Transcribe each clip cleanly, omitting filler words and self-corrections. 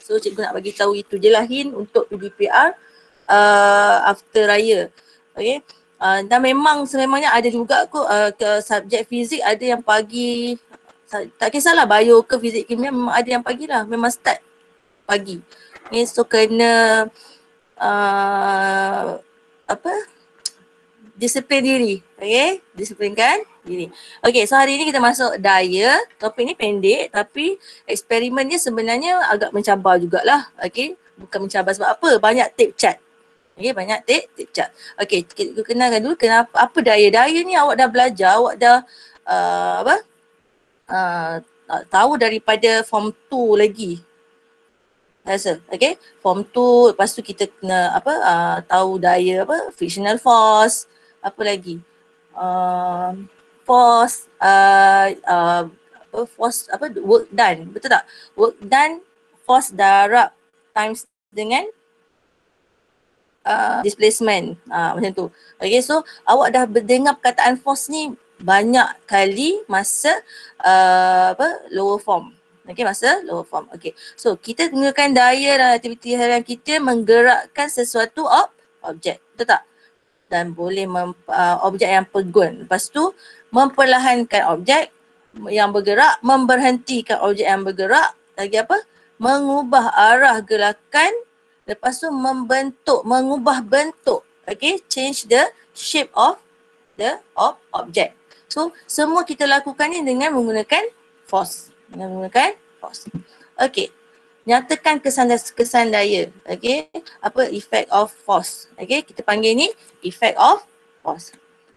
So cikgu nak bagi tahu itu je lah hint untuk PDPR after raya. Okay. Dan memang sememangnya ada juga kot ke subjek fizik ada yang pagi, tak kisahlah bio ke fizik kimia, memang ada yang pagi lah, memang start pagi. Okay, so kena disiplin diri. Okay, disiplinkan diri. Okay, so hari ni kita masuk daya. Topik ni pendek tapi eksperimennya sebenarnya agak mencabar jugalah. Okay, bukan mencabar sebab apa? Banyak tip chart. Okay, banyak tip chart. Okay, kita kenalkan dulu kenapa, apa daya. Daya ni awak dah belajar, awak dah tahu daripada form 2 lagi. Rasa, okay? Form 2, lepas tu kita kena tahu daya frictional force, apa lagi? Force, force work done, betul tak? Work done, force darab times dengan displacement, macam tu. Okay, so awak dah berdengar perkataan force ni banyak kali masa lower form. Okay, masa lower form. Okay, so kita gunakan daya dalam aktiviti harian kita menggerakkan sesuatu objek, betul tak? Dan boleh objek yang pegun. Lepas tu memperlahankan objek yang bergerak, memberhentikan objek yang bergerak, lagi apa? Mengubah arah gerakan, lepas tu mengubah bentuk. Okay, change the shape of the object. So semua kita lakukan ni dengan menggunakan force. Okay. Nyatakan kesan daya. Okay. Apa effect of force. Okay. Kita panggil ni effect of force.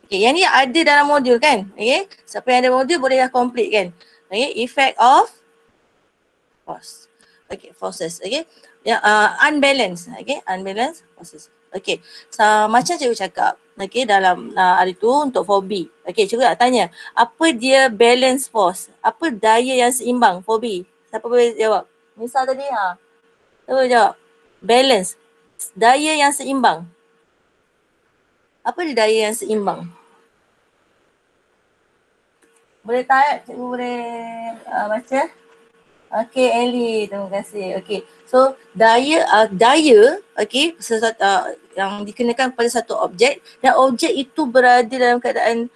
Okay. Yang ni ada dalam modul kan. Okay. Siapa yang ada modul boleh dah complete kan. Okay. Effect of force. Okay. Forces. Okay. Yang unbalanced. Okay. Unbalanced forces. Okay. So, macam cikgu cakap. Okay, dalam hari tu untuk 4B. Okay, cikgu nak tanya, apa dia balance force? Apa daya yang seimbang 4B? Siapa boleh jawab? Misal tadi, siapa boleh jawab? Balance. Daya yang seimbang. Apa dia daya yang seimbang? Boleh type, cikgu boleh baca? Okay, Ellie, terima kasih. Okay, so daya, okay, sesuatu yang dikenakan pada satu objek dan objek itu berada dalam keadaan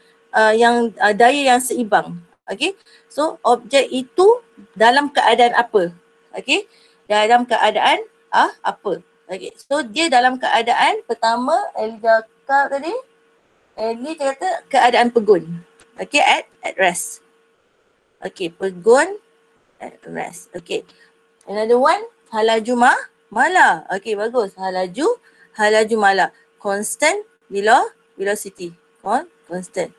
daya yang seimbang. Okay, so objek itu dalam keadaan apa? Okay, dalam keadaan apa? Okay, so dia dalam keadaan pertama, Ellie cakap tadi, Ellie kata keadaan pegun. Okay, at rest. Okay, pegun at rest. Okay. Another one, halaju mala. Okay, bagus. Halaju mala. Constant velocity. Constant.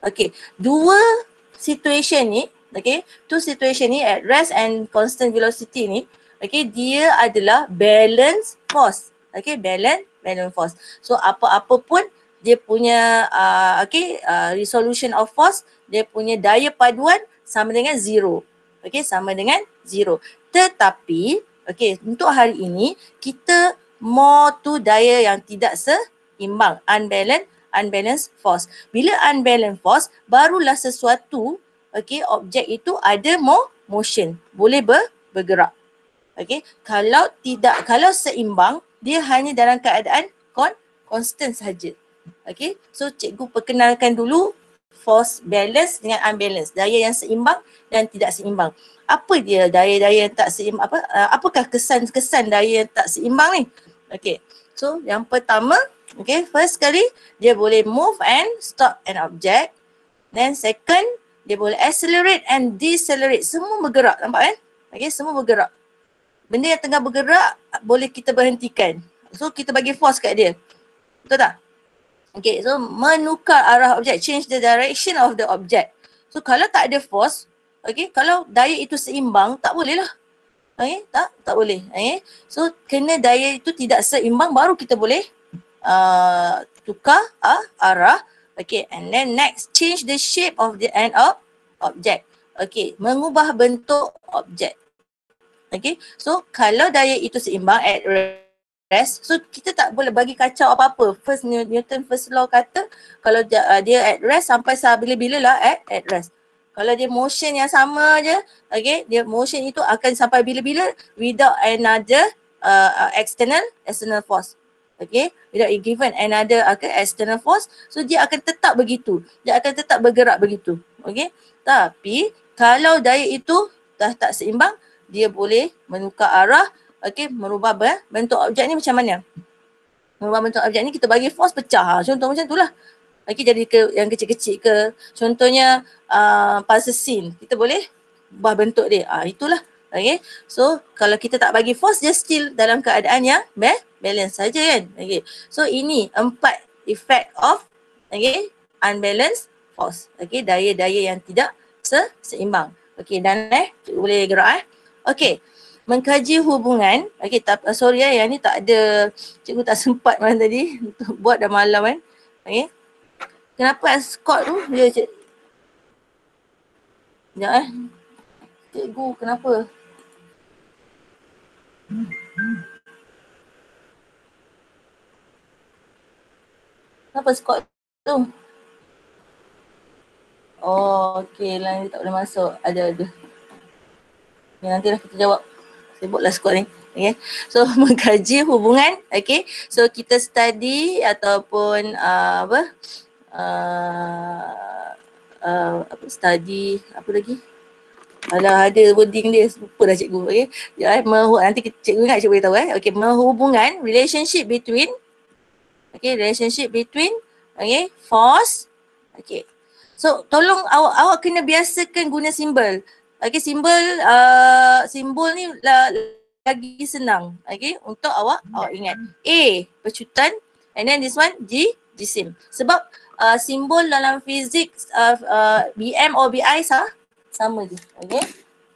Okay. Dua situation ni, okay, two situation ni at rest and constant velocity ni, okay, dia adalah balance force. Okay, balance force. So apa-apa pun dia punya resolution of force, dia punya daya paduan sama dengan zero. Okay, sama dengan zero. Tetapi, okay, untuk hari ini, kita more to daya yang tidak seimbang. Unbalanced force. Bila unbalanced force, barulah sesuatu, okay, objek itu ada motion. Boleh bergerak. Okay, kalau seimbang, dia hanya dalam keadaan constant sahaja. Okay, so cikgu perkenalkan dulu force balance dengan unbalance, daya yang seimbang dan tidak seimbang. Apa dia daya-daya yang tak seimbang? Apakah kesan-kesan daya yang tak seimbang ni? Okay, so yang pertama, okay, first kali dia boleh move and stop an object. Then second, dia boleh accelerate and decelerate. Semua bergerak, nampak kan? Okay, semua bergerak. Benda yang tengah bergerak boleh kita berhentikan. So kita bagi force kat dia. Betul tak? Okay, so menukar arah objek, change the direction of the object. So kalau tak ada force, okay, kalau daya itu seimbang, tak boleh lah. Okay, tak boleh. Okay, so kena daya itu tidak seimbang baru kita boleh tukar arah. Okay, and then next, change the shape of the end of object. Okay, mengubah bentuk objek. Okay, so kalau daya itu seimbang at rest, so kita tak boleh bagi kacau apa-apa. First Newton first law kata kalau dia at rest sampai bila-bila lah at rest. Kalau dia motion yang sama je, okay, dia motion itu akan sampai bila-bila without another external force. Okay, without given another external force, so dia akan tetap begitu. Dia akan tetap bergerak begitu. Okay, tapi kalau daya itu dah tak seimbang, dia boleh menukar arah, okay, merubah bentuk objek ni macam mana? Merubah bentuk objek ni kita bagi force pecah. Contoh macam tu lah. Okay, jadi ke yang kecil-kecil ke. Contohnya pulsar scene. Kita boleh ubah bentuk dia. Itulah. Okay. So kalau kita tak bagi force, dia still dalam keadaan yang balance saja kan. Okay. So ini 4 effect of unbalanced force. Okay, daya-daya yang tidak seimbang. Okay, dan cikgu boleh gerak Okay. Mengkaji hubungan. Okay, sorry yang ni tak ada, cikgu tak sempat malam tadi untuk buat dah malam kan. Okay. Kenapa Scott tu dia sekejap cikgu kenapa? Kenapa Scott tu? Oh, okey lah, tak boleh masuk. Ada. Ya, nantilah kita jawab. Sibuklah Scott ni. Okay. So mengkaji hubungan, okay. So kita study ataupun study apa lagi? Alah, ada wording dia, lupa dah cikgu. Okay. Ya, nanti cikgu ingat, cikgu beritahu. Okay, menghubungan, relationship between force. Okay. So tolong awak kena biasakan guna simbol. Okay, simbol ni lagi senang. Okay, untuk awak ingat. A, pecutan, and then this one jisim. Sebab simbol dalam fizik BM or BI sama je. Okay,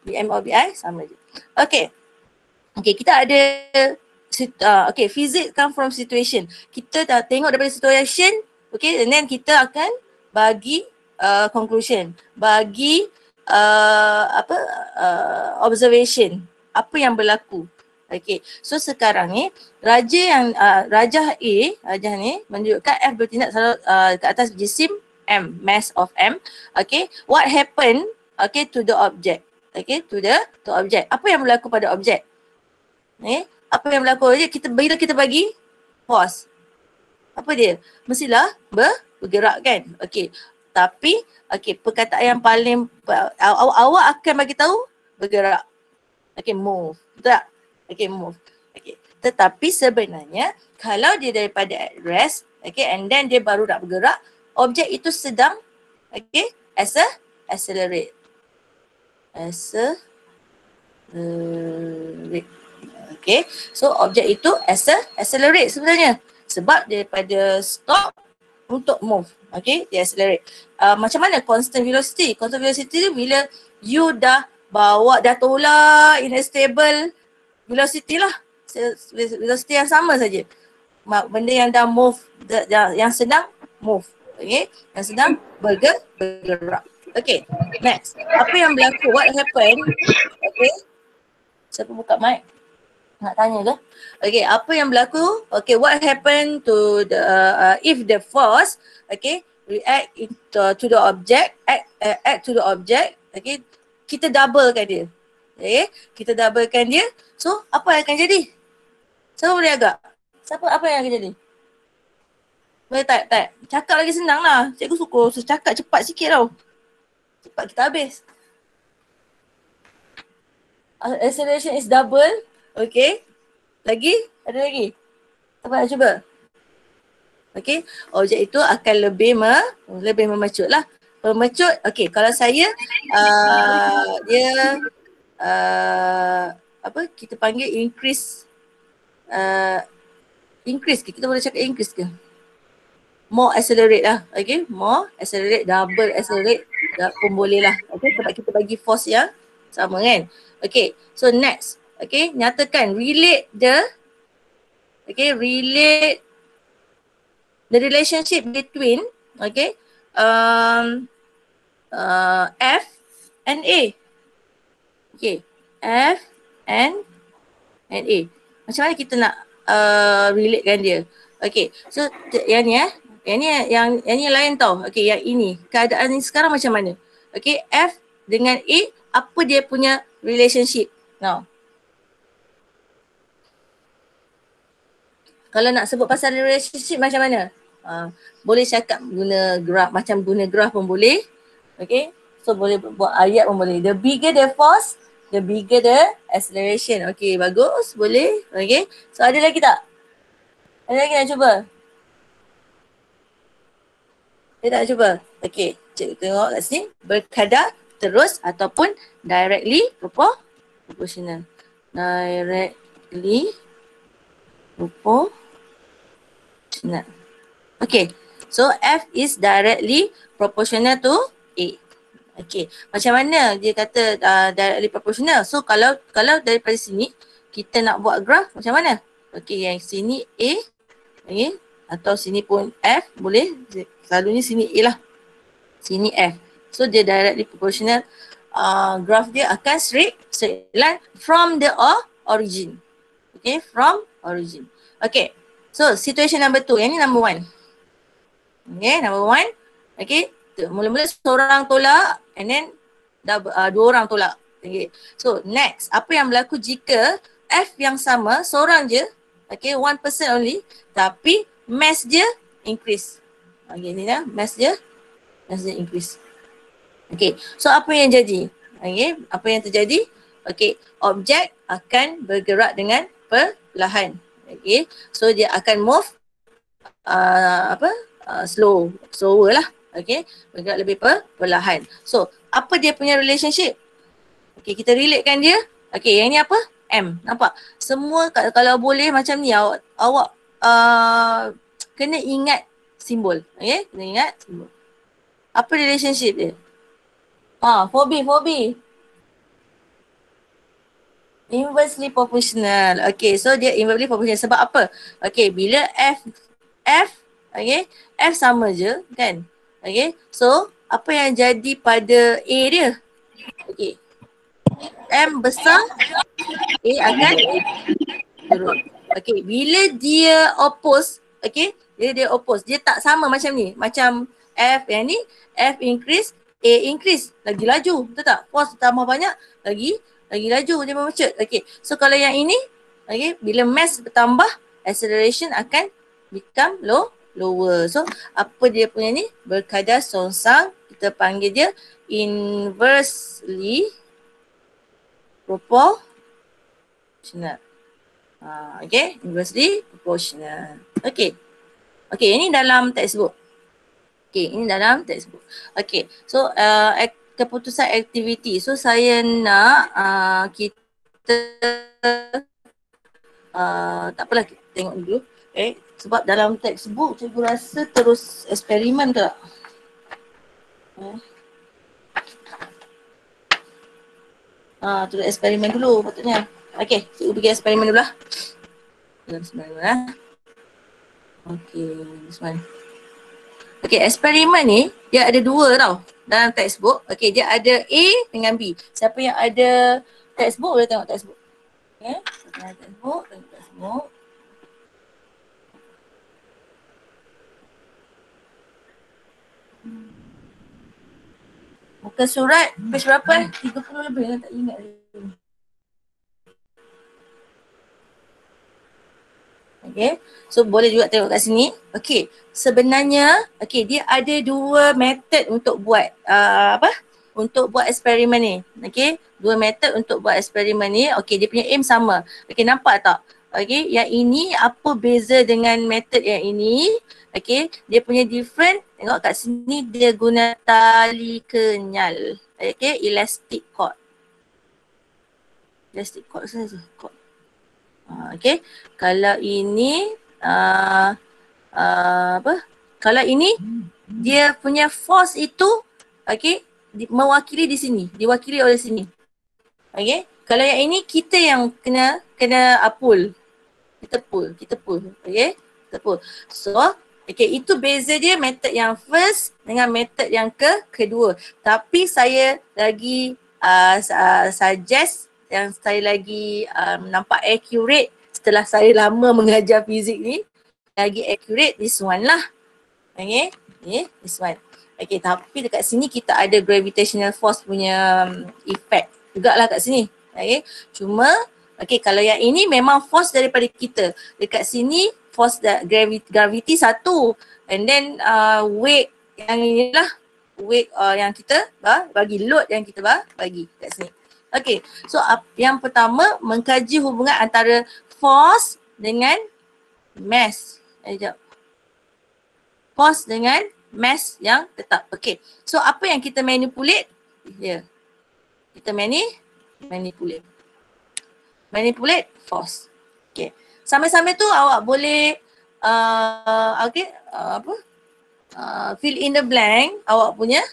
BM or BI sama je. Okay. Okay, kita ada okay, physics come from situation. Kita dah tengok daripada situation, okay, and then kita akan bagi conclusion, bagi observation, apa yang berlaku. Okay, so sekarang ni rajah ni menunjukkan F bertindak ke atas jisim M, mass of M. Okay, what happened to the object? Okay, to object. Apa yang berlaku pada objek? Apa yang berlaku? Bila kita bagi force, apa dia? Mestilah bergerak kan? Okey. Tapi perkataan yang paling awak akan bagi tahu bergerak. Okey, move. Betul tak? Okey, move. Okey. Tetapi sebenarnya kalau dia daripada at rest, and then dia baru nak bergerak, objek itu sedang accelerate. Okay, so objek itu accelerate sebenarnya. Sebab daripada stop untuk move. Okay, dia accelerate. Macam mana constant velocity? Constant velocity bila you dah tolak in a stable velocity lah. Velocity yang sama saja. Benda yang dah move, yang sedang move. Okay, yang sedang bergerak. Okay, next. Apa yang berlaku? What happened? Okay, siapa buka mic? Nak tanya ke? Okay, apa yang berlaku? Okay, what happened to the if the force react to the object, act to the object, okay, kita doublekan dia. Okay, kita doublekan dia. So, apa yang akan jadi? Siapa boleh agak? Apa yang akan jadi? Boleh tak? Cakap lagi senang lah. Cikgu suka cakap cepat sikit tau. Cepat kita habis. Acceleration is double. Okay. Lagi? Ada lagi? Apa nak cuba? Okay. Objek itu akan lebih memecut lah. Memecut. Okay. Kalau saya dia kita panggil increase. Increase ke? Kita boleh cakap increase ke? More accelerate lah. Okay. More accelerate. Double accelerate. Pun boleh lah. Okay. Sebab kita bagi force yang sama kan. Okay. So next. Okay. Nyatakan. Relate the relationship between F and A. Okay. F and A. Macam mana kita nak relatekan dia? Okay. So yang ni yang lain tau. Okay, yang ini. Keadaan ni sekarang macam mana? okay, F dengan A, apa dia punya relationship? Now, kalau nak sebut pasal relationship macam mana? Boleh cakap guna graph, macam guna graph pun boleh. Okay, so boleh buat ayat pun boleh. The bigger the force, the bigger the acceleration. Okay, bagus, boleh. Okay, so ada lagi tak? Ada lagi nak cuba? Dia tak cuba? Okay, cikgu tengok kat sini. Berkadar terus ataupun directly proportional. Directly proportional. Okay, so F is directly proportional to A. Okay, macam mana dia kata directly proportional? So kalau daripada sini kita nak buat graph macam mana? Okay, yang sini A, okay, atau sini pun F boleh. Selalunya sini A lah, sini F. So dia directly proportional. Graph dia akan straight line from the origin. Okay, from origin. Okay, so situation number 2. Yang ni number 1. Okay, number 1. Okay, mula-mula seorang tolak and then dua orang tolak. Okay, so next, apa yang berlaku jika F yang sama, seorang je, okay, 1% only, tapi mass dia increase. Okay, ni dah, mass dia increase. Okay, so apa yang jadi? Okay, apa yang terjadi? Okay, objek akan bergerak dengan perlahan. Okay, so dia akan move slower lah. Okay, bergerak lebih perlahan. So, apa dia punya relationship? Okay, kita relatekan dia. Okay, yang ni apa? M. Nampak? Semua kalau boleh macam ni, awak kena ingat simbol. Okay, kena ingat simbol. Apa relationship dia? 4B. Inversely proportional. Okay, so dia inversely proportional. Sebab apa? Okay, bila F, okay, F sama je kan? Okay, so apa yang jadi pada A dia? Okay, M besar, A akan turun. Okay, bila dia oppose, okay, dia oppose, dia tak sama macam ni. Macam F yang ni, F increase, A increase, lagi laju, betul tak? Force tambah banyak, lagi laju dia memecut. Okay, so kalau yang ini, okay, bila mass bertambah, acceleration akan become lower. So apa dia punya ni? Berkadar songsang, kita panggil dia inversely proportional. Okay, inversely proportional. Okay, ini dalam textbook. Okay, ini dalam textbook. Okay, so keputusan aktiviti. So saya nak kita tak apalah, kita tengok dulu. Sebab dalam textbook cikgu rasa terus eksperimen tak? Terus eksperimen dulu patutnya. Okay, cikgu pergi eksperimen dulu lah. Okay, this one. Okay, eksperimen ni dia ada dua tau dalam textbook. Okay, dia ada A dengan B. Siapa yang ada textbook boleh tengok textbook. Okay, siapa yang ada textbook, tengok textbook. Muka surat page berapa? 30 lebih kan, tak ingat lagi. Okay, so boleh juga tengok kat sini. Okay, sebenarnya dia ada dua method untuk buat untuk buat eksperimen ni. Okay, dua method untuk buat eksperimen ni. Okay, dia punya aim sama. Okay, nampak tak? Okay, yang ini apa beza dengan method yang ini? Okay, dia punya different. Tengok kat sini dia guna tali kenyal. Okay, elastic cord. Elastic cord saja. Okay, kalau ini kalau ini dia punya force itu mewakili di sini, diwakili oleh sini. Okay, kalau yang ini kita yang kena pull. Kita pull. Okay, kita pull. So, okay, itu beza dia method yang first dengan method yang kedua. Tapi saya lagi suggest yang saya lagi nampak accurate setelah saya lama mengajar fizik ni, lagi accurate this one lah. Okay, this one. Okay, tapi dekat sini kita ada gravitational force punya effect jugalah kat sini. Okay, cuma okay, kalau yang ini memang force daripada kita. Dekat sini force gravity satu, and then weight yang inilah weight yang kita bagi, load yang kita bagi kat sini. Okay, so yang pertama mengkaji hubungan antara force dengan mass. Sekejap. Force dengan mass yang tetap. Okay, so apa yang kita manipulate? Ya, kita manipulate force. Okay, sambil-sambil tu awak boleh fill in the blank awak punya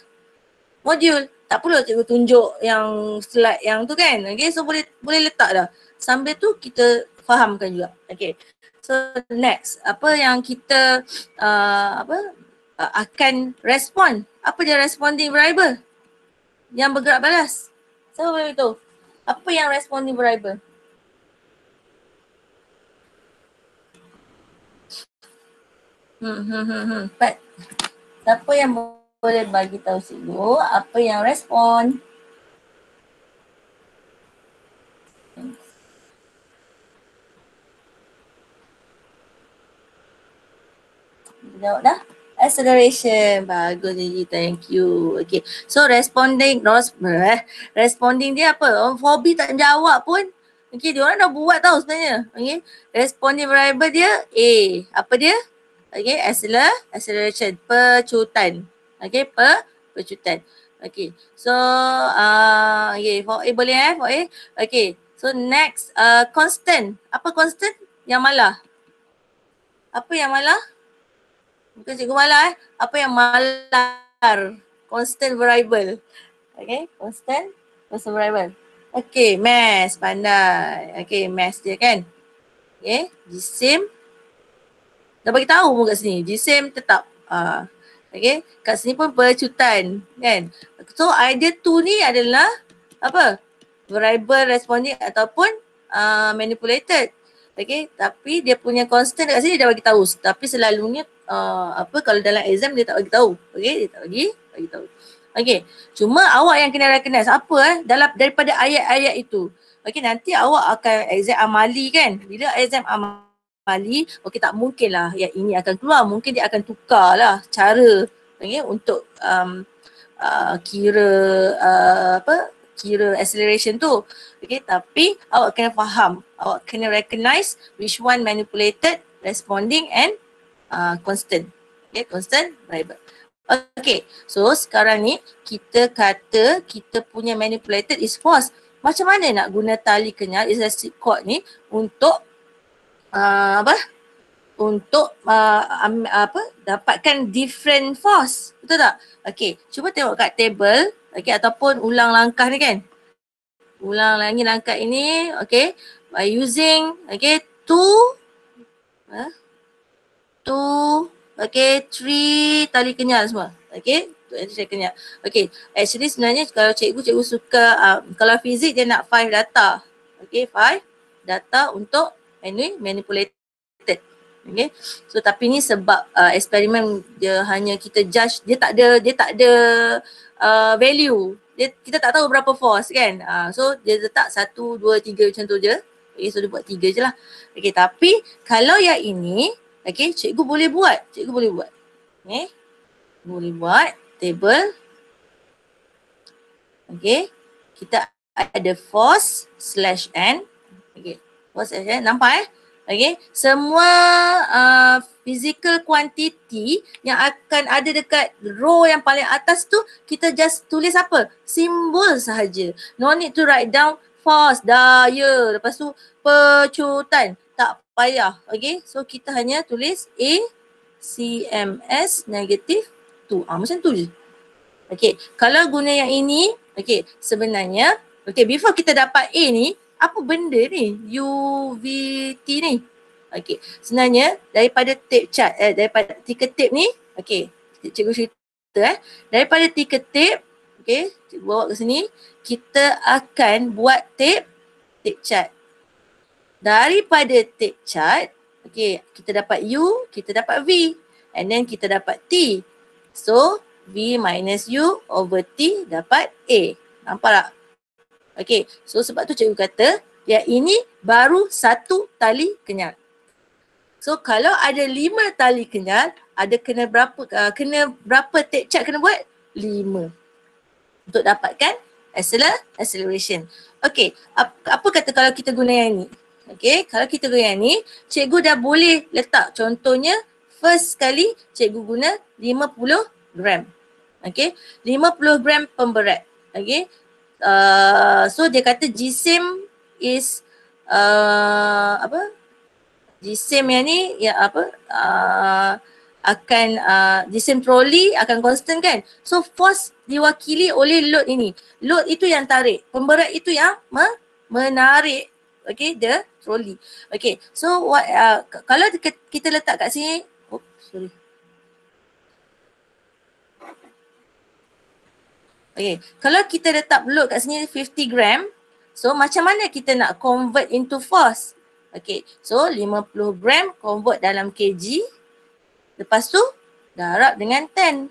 modul. Tak perlu cikgu tunjuk yang slide yang tu kan. Okay, so boleh letak dah. Sambil tu kita fahamkan juga. Okay, so next, apa yang kita akan respon? Apa dia responding variable yang bergerak balas? Siapa boleh beritahu? Apa yang responding variable? Pat. Siapa yang boleh bagi tahu cikgu apa yang respon? Jawab dah. Acceleration. Bagus Gigi, thank you. Okay, so responding dia apa? For B tak jawab pun. Okay, dia orang dah buat tahu sebenarnya. Okay, responding variable dia A. Apa dia? Okay, acceleration, pecutan. Okay, pecutan. Okay, so okay, for A boleh for A. Okay, so next constant. Apa constant? Yang malah. Apa yang malah? Bukan cikgu malah Apa yang malar? Constant variable. Okay, constant variable. Okay, mass, pandai. Okay, mass dia kan. Okay, jisim. Dah bagi tahu pun kat sini, jisim tetap. Okay, kat sini pun pecutan kan. So idea 2 ni adalah apa? Variable responding ataupun manipulated. Okay, tapi dia punya constant dekat sini dia bagi tahu. Tapi selalunya kalau dalam exam dia tak bagi tahu. Okay, dia tak bagi tahu. Okay, cuma awak yang kena recognize apa daripada ayat-ayat itu. Okay, nanti awak akan exam amali kan. Bila exam amali, okay, tak mungkin lah yang ini akan keluar. Mungkin dia akan tukar lah cara untuk kira acceleration tu. Okay, tapi awak kena faham, awak kena recognize which one manipulated, responding and constant. Okay, constant variable. Okay, so sekarang ni kita kata kita punya manipulated is force. Macam mana nak guna tali kenyal elastic cord ni untuk dapatkan different force. Betul tak? Okay, cuba tengok kat table, okay, ataupun ulang langkah ni kan. Ulang lagi langkah ini, okay, by using, okay, two, okay, 3 tali kenyal semua. Okay, tali kenyal. Okay, actually sebenarnya kalau cikgu suka, kalau fizik dia nak 5 data. Okay, 5 data untuk manipulated. Okay, so tapi ni sebab eksperimen dia hanya kita judge, dia tak ada value. Kita tak tahu berapa force kan. So dia letak 1, 2, 3 macam tu je. Okay, so dia buat 3 je lah. Okay, tapi kalau yang ini, okay, cikgu boleh buat. Okay, boleh buat table. Okay, kita ada force /n. Okay, force /n, nampak Okay, semua physical quantity yang akan ada dekat row yang paling atas tu, kita just tulis apa? Simbol sahaja. No need to write down force, daya, lepas tu pecutan. Tak payah. Okay, so kita hanya tulis A CMS negative 2. Macam tu je. Okay, kalau guna yang ini, okay, sebenarnya, okay, before kita dapat A ni, apa benda ni? UVT ni. Okay, sebenarnya daripada tape chart, daripada ticker tape ni, okay, cikgu cerita daripada ticker tape, okay, cikgu bawa ke sini, kita akan buat tape chart. Daripada tape chart, okay, kita dapat U, kita dapat V, and then kita dapat T. So, V minus U over T dapat A. Nampak tak? Okay, so sebab tu cikgu kata yang ini baru satu tali kenyal. So kalau ada 5 tali kenyal, ada kena berapa take charge kena buat? 5. Untuk dapatkan acceleration. Okay, apa kata kalau kita guna yang ni? Okay, kalau kita guna yang ni, cikgu dah boleh letak contohnya first kali cikgu guna 50 gram. Okay, 50 gram pemberat. Okay, so dia kata GSIM is GSIM yang ni ya akan GSIM trolley akan constant kan. So force diwakili oleh load ini. Load itu yang tarik, pemberat itu yang menarik the trolley. Okay, so what kalau kita letak kat sini, okay, kalau kita letak load kat sini 50 gram, so macam mana kita nak convert into force? Okay, so 50 gram convert dalam kg, lepas tu darab dengan 10.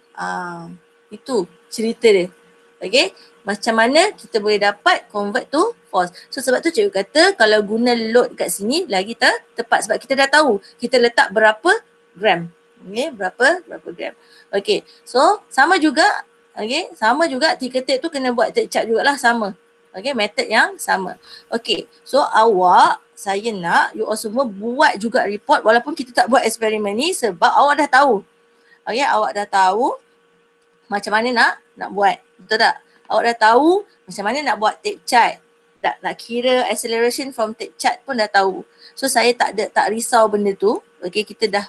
Itu cerita dia. Okay, macam mana kita boleh dapat convert to force. So sebab tu cikgu kata kalau guna load kat sini lagi tepat sebab kita dah tahu kita letak berapa gram. Okay, berapa gram. Okay, so sama juga. Okay, sama juga ticker tape tu kena buat take charge jugalah sama. Okay, method yang sama. Okay, so saya nak you all semua buat juga report walaupun kita tak buat eksperimen ni sebab awak dah tahu. Okay, awak dah tahu macam mana nak buat. Betul tak? Awak dah tahu macam mana nak buat take charge. Nak kira acceleration from take charge pun dah tahu. So saya tak risau benda tu. Okay, kita dah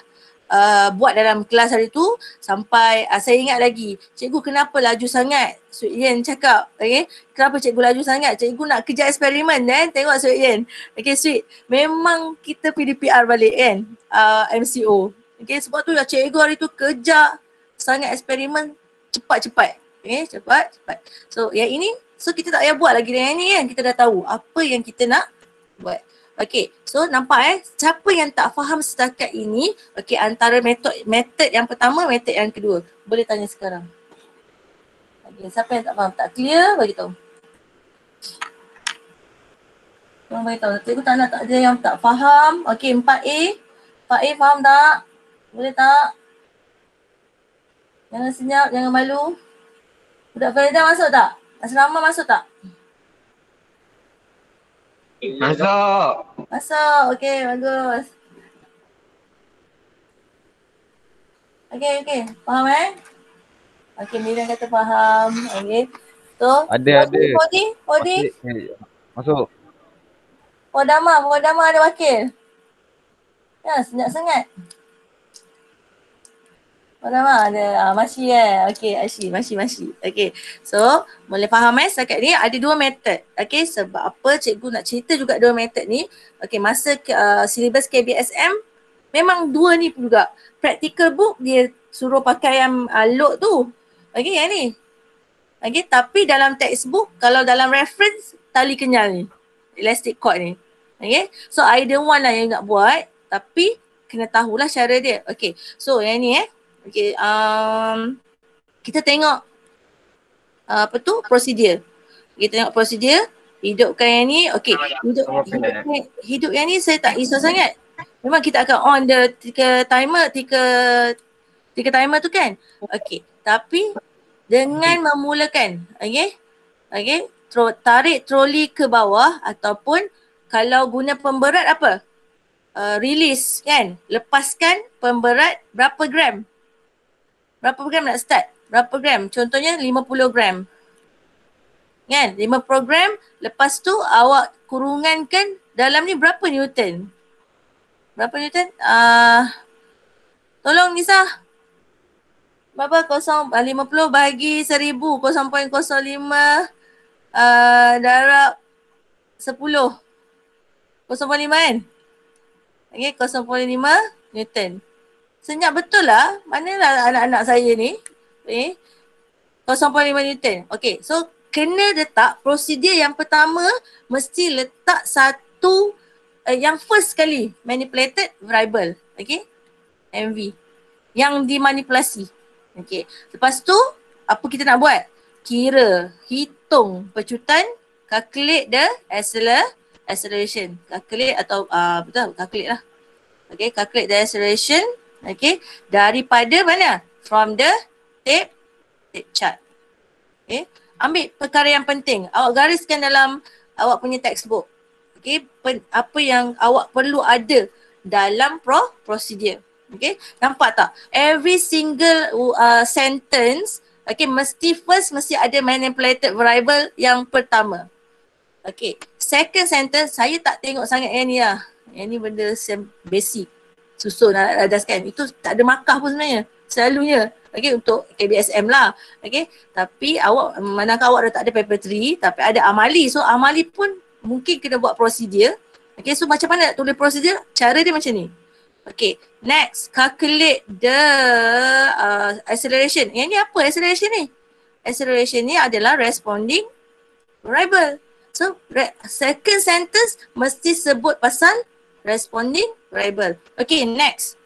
buat dalam kelas hari tu sampai saya ingat lagi, cikgu kenapa laju sangat? Sweet Yen cakap, okay, kenapa cikgu laju sangat? Cikgu nak kerja eksperimen kan? Tengok Sweet Yen. Okay Sweet, memang kita PDPR balik kan MCO. Okay, sebab tu cikgu hari tu kejar sangat eksperimen cepat-cepat. Okay, cepat. So yang ini, so kita tak payah buat lagi yang ni kan? Kita dah tahu apa yang kita nak buat. Okay, so nampak siapa yang tak faham setakat ini, okay, antara metod yang pertama, metod yang kedua. Boleh tanya sekarang. Okay, siapa yang tak faham, tak clear, bagi tahu. Tolong bagi tahu. Cikgu tak nak tak ada yang tak faham. Okay, 4A. 4A faham tak? Boleh tak? Jangan senyap, jangan malu. Budak Farida masuk tak? Asrama masuk tak? Masuk. Okay, bagus. Okay. Faham Okay, Miriam kata faham. Okay. So, ada. Fodi? Masuk. Fodama ada wakil? Ya, senyap sangat. Fodama ada, masih Okay, Ashi, masih. Okay, so boleh faham setakat ni ada 2 metod. Okay, sebab apa cikgu nak cerita juga 2 metod ni. Okay, masa syllabus KBSM memang 2 ni juga. Practical book dia suruh pakai yang load tu. Okay, yang ni. Okay, tapi dalam textbook, kalau dalam reference, tali kenyal ni. Elastic cord ni. Okay, so either one lah yang nak buat. Tapi kena tahulah cara dia. Okay, so yang ni okay, kita tengok prosedur. Kita tengok prosedur, hidupkan yang ni. Okay, hidup yang ni saya tak risau sangat. Memang kita akan on the ticker timer tu kan. Okay, tapi dengan memulakan, okay, tarik troli ke bawah ataupun kalau guna pemberat apa? Release kan, lepaskan pemberat berapa gram? Berapa gram nak start? Berapa gram? Contohnya 50 gram. Kan? 50 gram. Lepas tu awak kurungankan dalam ni berapa Newton? Berapa Newton? Tolong Nisa. Berapa? 50 bahagi 1000. 0.05 darab 10. 0.5 kan? Okay, 0.5 Newton. Senyap betul lah. Manalah anak-anak saya ni. 0.5 Newton. Okay, so kena letak prosedur yang pertama mesti letak satu yang first kali manipulated variable. Okay, MV. Yang dimanipulasi. Okey. Lepas tu apa kita nak buat? Kira, hitung pecutan, calculate the acceleration. Calculate atau betul, calculate lah. Okay, calculate the acceleration. Okay, daripada mana? From the tape chart. Okay, ambil perkara yang penting. Awak gariskan dalam awak punya textbook. Okay, apa yang awak perlu ada dalam procedure. Okay, nampak tak? Every single sentence, okay, mesti ada manipulated variable yang pertama. Okay, second sentence saya tak tengok sangat yang ni lah. Yang ni benda basic. Susun adaskan. Itu tak ada markah pun sebenarnya. Selalunya. Okay, untuk KBSM lah. Okay, tapi awak, manakah awak dah tak ada paper 3, tapi ada amali. So, amali pun mungkin kena buat prosedur. Okay, so macam mana nak tulis prosedur? Cara dia macam ni. Okay, next, calculate the acceleration. Yang ni apa acceleration ni? Acceleration ni adalah responding variable. So, second sentence mesti sebut pasal responding variable. Okay, next.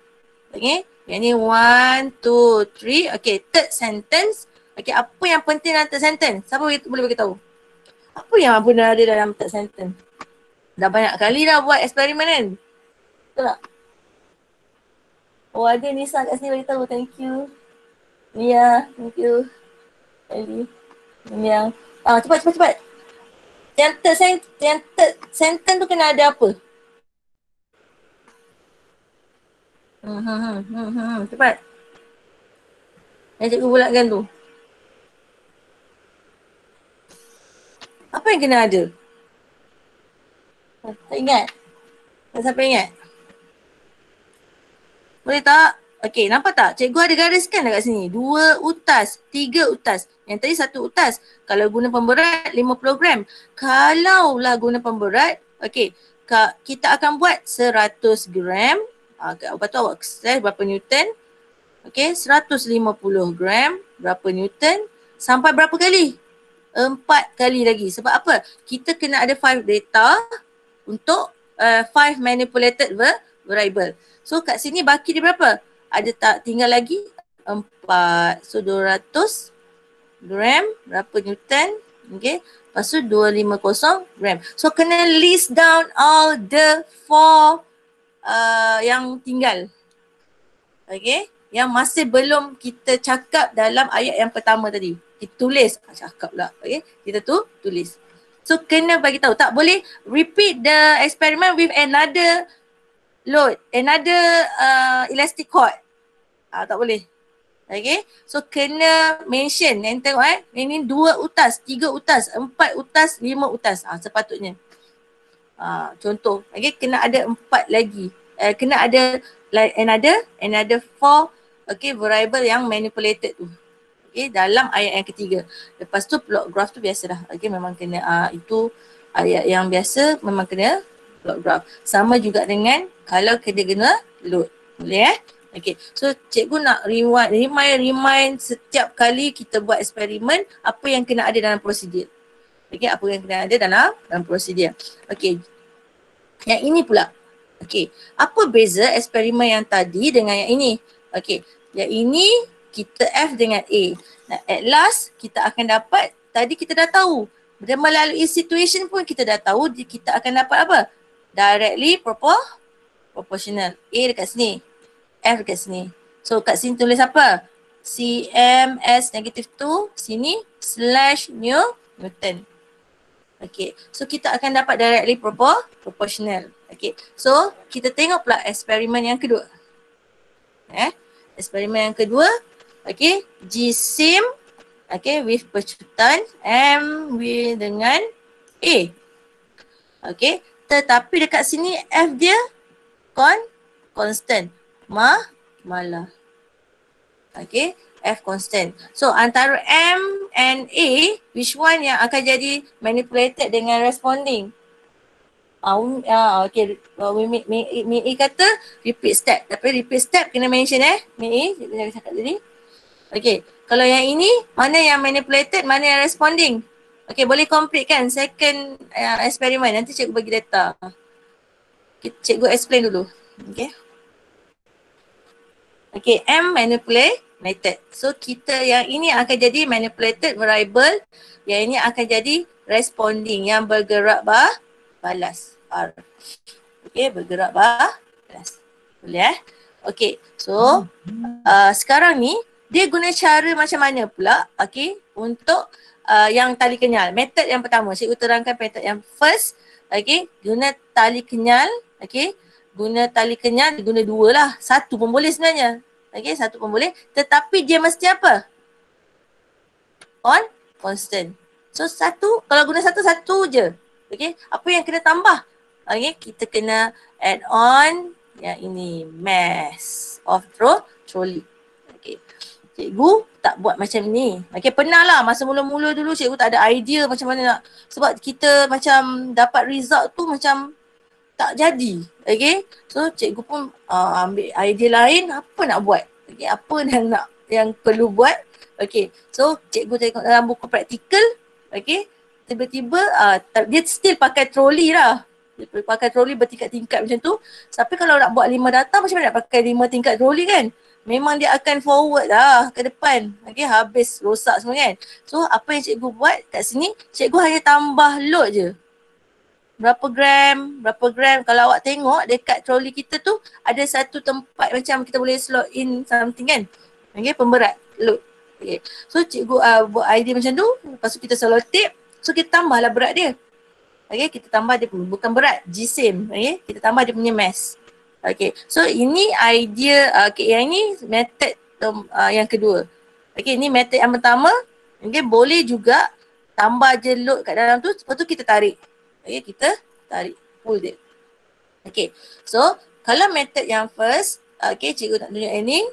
Okay, yang ni 1, 2, 3. Okay, third sentence. Okay, apa yang penting dalam third sentence? Siapa boleh beritahu? Apa yang benar ada dalam third sentence? Dah banyak kali dah buat eksperimen kan? Betul tak? Oh, ada Nisa kat sini beritahu. Thank you. Mia, thank you. Ellie. Yang cepat. Yang third sentence tu kena ada apa? Cepat. Yang cikgu bulatkan tu. Apa yang kena ada? Tak ingat? Tak siapa ingat? Boleh tak? Okey, nampak tak? Cikgu ada gariskan dah kat sini. 2 utas, 3 utas. Yang tadi 1 utas. Kalau guna pemberat 50 gram. Kalau lah guna pemberat, okey, kita akan buat 100 gram. Lepas tu awak select berapa Newton. Okey, 150 gram. Berapa Newton. Sampai berapa kali? 4 kali lagi. Sebab apa? Kita kena ada 5 data untuk 5 manipulated variable. So kat sini baki dia berapa? Ada tak tinggal lagi? 4. So 200 gram. Berapa Newton? Okay. Lepas tu 250 gram. So kena list down all the 4 yang tinggal. Okay. Yang masih belum kita cakap dalam ayat yang pertama tadi. Kita tulis. Cakap lah. Okay. Kita tulis. So kena bagi tahu. Tak boleh repeat the experiment with another load, another elastic cord. Tak boleh. Okay. So kena mention. Yang tengok ini 2 utas, 3 utas, 4 utas, 5 utas. Sepatutnya. Contoh. Okay. Kena ada 4 lagi. Kena ada like another 4 okay, variable yang manipulated tu. Okay. Dalam ayat yang ketiga. Lepas tu plot graph tu biasalah. Okay. Memang kena itu ayat yang biasa memang kena plot graph. Sama juga dengan kalau kita guna load. Boleh Okay. So cikgu nak remind setiap kali kita buat eksperimen apa yang kena ada dalam prosedur. Okay. Apa yang kena ada dalam prosedur. Okay. Yang ini pula. Okay. Apa beza eksperimen yang tadi dengan yang ini? Okay. Yang ini kita F dengan A. Nah, at last kita akan dapat, tadi kita dah tahu. Dan melalui situation pun kita dah tahu kita akan dapat apa? Directly proportional. A dekat sini. F dekat sini. So kat sini tulis apa? CMS negative 2. Sini slash Newton. Okay. So kita akan dapat directly proportional. Okay. So kita tengok pula eksperimen yang kedua. Eksperimen yang kedua. Okay. G-sim. Okay. With pecutan M dengan A. Okay. Tetapi dekat sini F dia constant. Malah. Okay. F constant. So antara M and A, which one yang akan jadi manipulated dengan responding? Okay. Mi kata repeat step. Tapi repeat step kena mention Mi jangan cakap tadi. Okay. Kalau yang ini, mana yang manipulated, mana yang responding? Okay, boleh complete kan second eksperimen. Nanti cikgu bagi data. Okay, cikgu explain dulu. Okay. Okay, M manipulate. method. So kita yang ini akan jadi manipulated variable, yang ini akan jadi responding yang bergerak balas. R. Okay, bergerak balas. Boleh Okay, so sekarang ni dia guna cara macam mana pula untuk yang tali kenyal. Metod yang pertama, cikgu terangkan metod yang first, guna tali kenyal, guna tali kenyal, guna dua lah. Satu pun boleh sebenarnya. Satu pun boleh. Tetapi dia mesti apa? On constant. So satu, kalau guna satu je. Apa yang kena tambah? Kita kena add on yang ini, mass of trolley. Cikgu tak buat macam ni. Pernah lah masa mula-mula dulu cikgu tak ada idea macam mana nak, sebab kita macam dapat result tu macam tak jadi. So cikgu pun ambil idea lain, apa nak buat. Apa yang perlu buat. So cikgu tengok dalam buku praktikal, tiba-tiba dia still pakai troli lah. Dia pakai troli bertingkat-tingkat macam tu. Tapi kalau nak buat 5 data, macam mana nak pakai 5 tingkat troli kan? Memang dia akan forward lah ke depan. Habis rosak semua kan. So apa yang cikgu buat kat sini, cikgu hanya tambah load je. Berapa gram. Kalau awak tengok dekat troli kita tu ada satu tempat macam kita boleh slot in something kan. Pemberat, load. So cikgu buat idea macam tu. Lepas tu kita selotip. So kita tambahlah berat dia. Kita tambah dia pun, bukan berat, G-same. Kita tambah dia punya mass. So ini idea, yang ini method yang kedua. Ini method yang pertama. Boleh juga tambah je load kat dalam tu, lepas tu kita tarik. Kita tarik, pull dia. So kalau method yang first, cikgu nak tunjuk ini,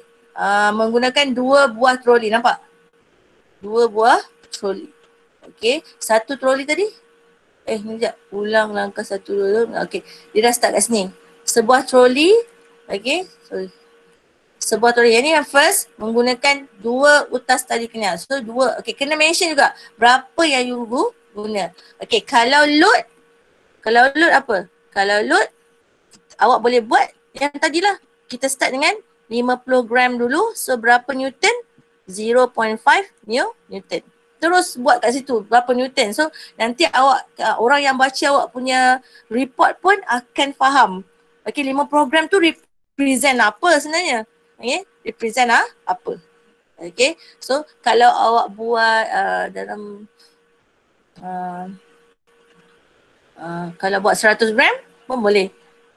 menggunakan 2 buah troli, nampak? 2 buah troli. Satu troli tadi. Ni sekejap, ulang langkah 1 dulu. Dia dah start kat sini. Sebuah troli, sorry. Sebuah troli. Yang ni yang first menggunakan 2 utas tali kenyal. So 2, kena mention juga berapa yang you guna. Kalau load apa? Kalau load, awak boleh buat yang tadilah. Kita start dengan 50 gram dulu. So berapa Newton? 0.5 Newton. Terus buat kat situ berapa Newton. So nanti awak, orang yang baca awak punya report pun akan faham. 5 program tu represent apa sebenarnya. Represent apa. So kalau awak buat dalam kalau buat 100 gram pun boleh.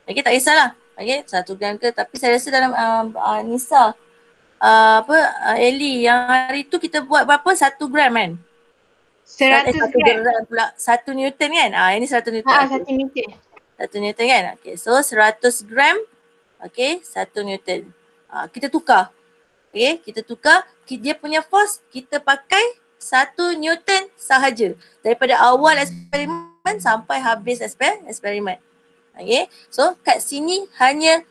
Tak kisahlah. 1 gram ke, tapi saya rasa dalam Nisa Eli yang hari tu kita buat berapa? 1 gram kan? 100 gram pula. 1 Newton kan? Ini 1 Newton. 1 Newton. 1 Newton kan? So 100 gram. 1 Newton. Kita tukar. Kita tukar. Dia punya force kita pakai 1 Newton sahaja. Daripada awal eksperimen sampai habis eksperimen. So kat sini hanya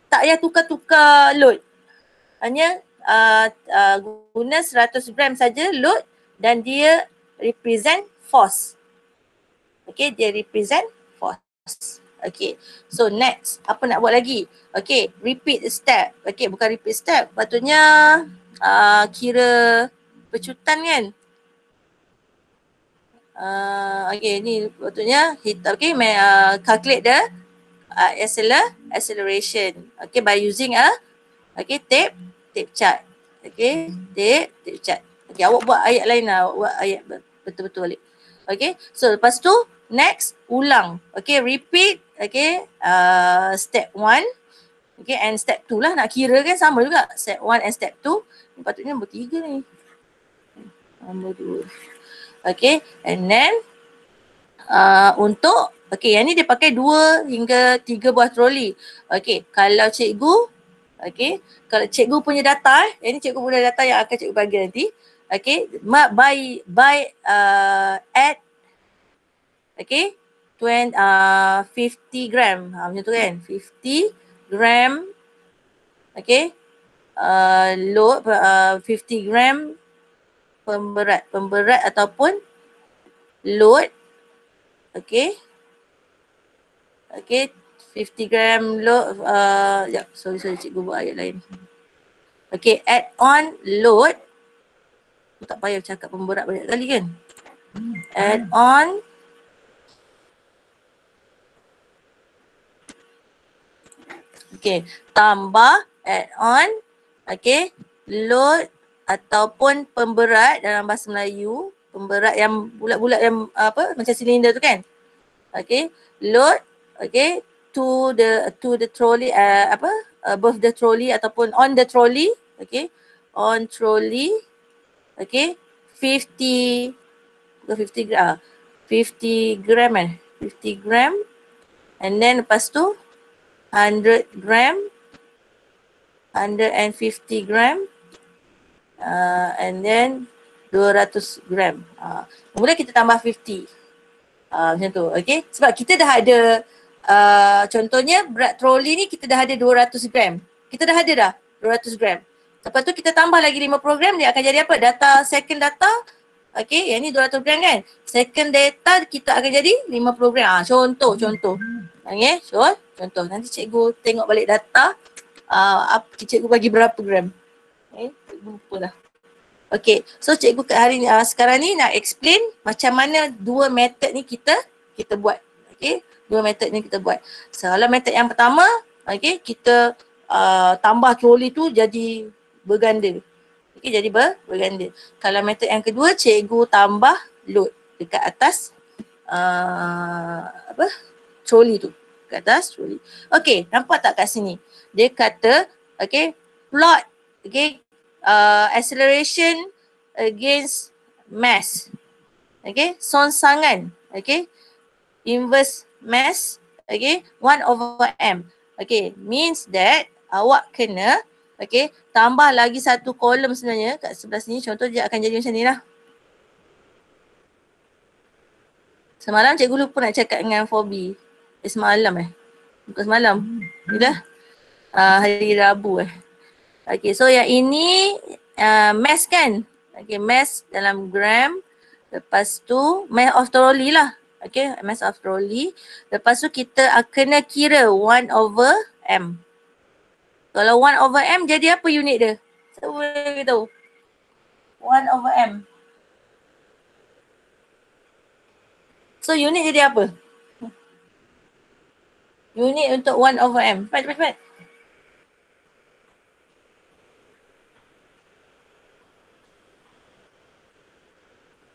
tak payah tukar-tukar load. Hanya guna 100 gram saja load dan dia represent force. Dia represent force. So next, apa nak buat lagi? Repeat step. Bukan repeat step, patutnya kira pecutan kan? Ni patutnya calculate the acceleration. By using a tape chart. Tape chart. Awak buat ayat lain lah. Awak buat ayat betul-betul balik. So lepas tu next ulang. Repeat. Step 1. And step 2 lah, nak kira kan sama juga. Step 1 and step 2. Patutnya nombor 3 ni. Nombor 2. And then untuk yang ni dia pakai 2 hingga 3 buah troli. Kalau cikgu kalau cikgu punya data, yang ni cikgu punya data yang akan cikgu bagi nanti. By add 50 gram. Macam tu kan. 50 gram. Load 50 gram pemberat ataupun load. 50 gram load. Sorry cikgu buat ayat lain. Okay, add on load. Tak payah cakap pemberat banyak kali kan. Add on okay, tambah add on okay, load ataupun pemberat dalam bahasa Melayu, pemberat yang bulat-bulat yang apa macam silinder tu kan. Okay, load okay to the trolley above the trolley ataupun on the trolley, okay, on trolley, okay, 50 gram 50 gram 50 gram, and then lepas tu 100 gram, 150 gram, and then 200 gram. Kemudian kita tambah 50. Macam tu, okay. Sebab kita dah ada, contohnya berat troli ni kita dah ada 200 gram. Kita dah ada dah 200 gram. Lepas tu kita tambah lagi 50 gram, dia akan jadi apa? Data, second data, okay, yang ni 200 gram kan. Second data kita akan jadi 50 gram. Contoh. Okay, contoh. Nanti cikgu tengok balik data, cikgu bagi berapa gram. Okay, cikgu lupa dah. Okay, so cikgu hari ni, sekarang ni nak explain macam mana dua method ni kita buat. Okay, dua method ni kita buat. Kalau method yang pertama, okay, kita tambah troli tu jadi berganda. Okay, jadi berganda. Kalau method yang kedua, cikgu tambah load dekat atas troli tu. Dekat atas troli. Okay, nampak tak kat sini? Dia kata, okay, plot, okay, acceleration against mass. Okay, songsangan. Okay, inverse mass. Okay, 1/m. Okay, means that awak kena, okay, tambah lagi satu kolom sebenarnya kat sebelah sini. Contoh dia akan jadi macam ni lah. Semalam cikgu lupa nak cakap dengan 4B. Semalam bukan semalam. Ni dah hari Rabu Okay, so yang ini mass kan? Okay, mass dalam gram. Lepas tu mass of trolley lah. Okay, mass of trolley. Lepas tu kita kena kira 1/m. Kalau 1/m jadi apa unit dia? Siapa boleh beritahu? 1/m. So unit jadi apa? Unit untuk 1/m. Cepat.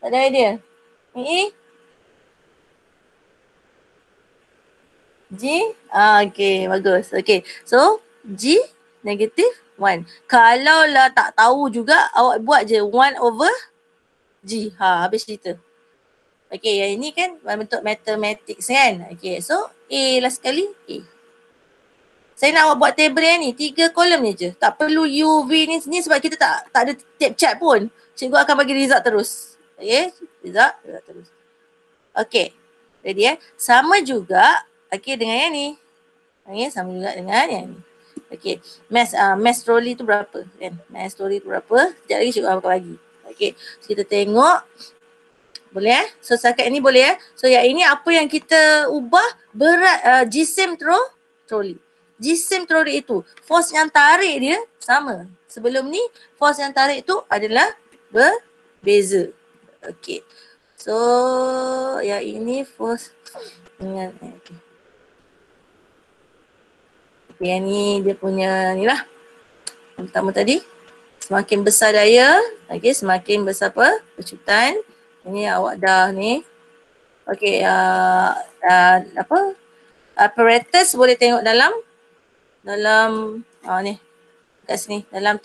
Tak ada idea? Ni? G? Okay, bagus. Okay, so G negative 1. Kalau lah tak tahu juga, awak buat je 1/G. Habis cerita. Okay, yang ini kan bentuk mathematics kan. Okay, so A lah sekali, A. Saya nak awak buat table yang ni, 3 kolom ni je. Tak perlu U, V ni sebab kita tak ada tape chart pun. Cikgu akan bagi result terus. Okay, result terus. Okay, ready Sama juga, okay, dengan yang ni. Okay, sama juga dengan yang ni. Okay, mass trolley tu berapa kan? Mass trolley tu berapa? Sekejap lagi cikgu akan bagi. Okay, so kita tengok. Boleh So setakat ini boleh So yang ini apa yang kita ubah? Berat jisim trolley. Jisim trolley itu, force yang tarik dia sama. Sebelum ni, force yang tarik tu adalah berbeza. Okay. So yang ini force dengan okay. Yang ni dia punya ni lah. Yang pertama tadi, semakin besar daya, okay, semakin besar apa? Pecutan. Ini awak dah ni. Okay, apparatus boleh tengok dalam ni kat sini dalam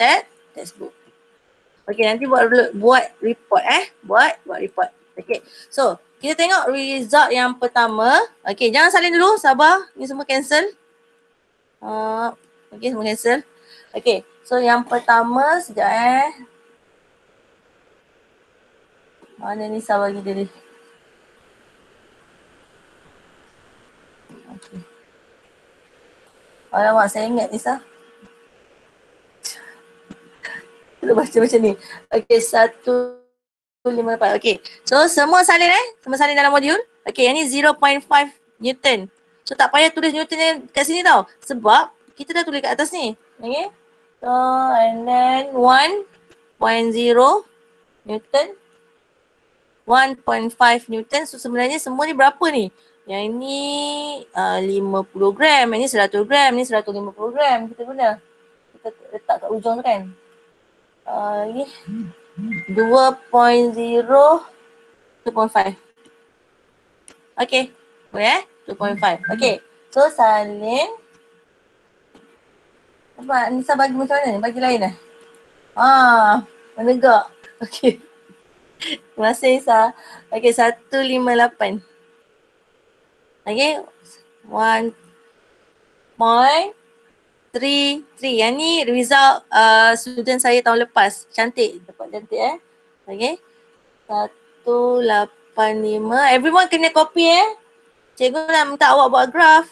textbook. Okay, nanti buat report buat report. Okay, so kita tengok result yang pertama. Okay, jangan salin dulu, sabar. Ni semua cancel. Okay, semua cancel. Okay, so yang pertama sekejap Mana ni sabar bagi dia ni. Okay. Alamak, saya ingat ni sah. Kita baca macam ni. Okay, 158. Okay, so semua salin Semua salin dalam modul. Okay, yang ni 0.5 Newton. So tak payah tulis Newton yang kat sini tau. Sebab kita dah tulis kat atas ni. Okay. So and then 1.0 Newton, 1.5 Newton. So sebenarnya semua ni berapa ni? Yang ini 50 gram, yang ni 100 gram, ni 150 gram kita guna. Kita letak kat ujung tu kan. Ni 2.0, 2.5. Okay, boleh 2.5. Okay, so salin. Apa Nisa bagi macam mana ni? Bagi lain menegak. Okay. Terima kasih Nisa. Okay, 158. Okay, 1.33. Yang ni result student saya tahun lepas. Cantik, dapat cantik Okay, 185. Everyone kena copy Cikgu nak minta awak buat graph.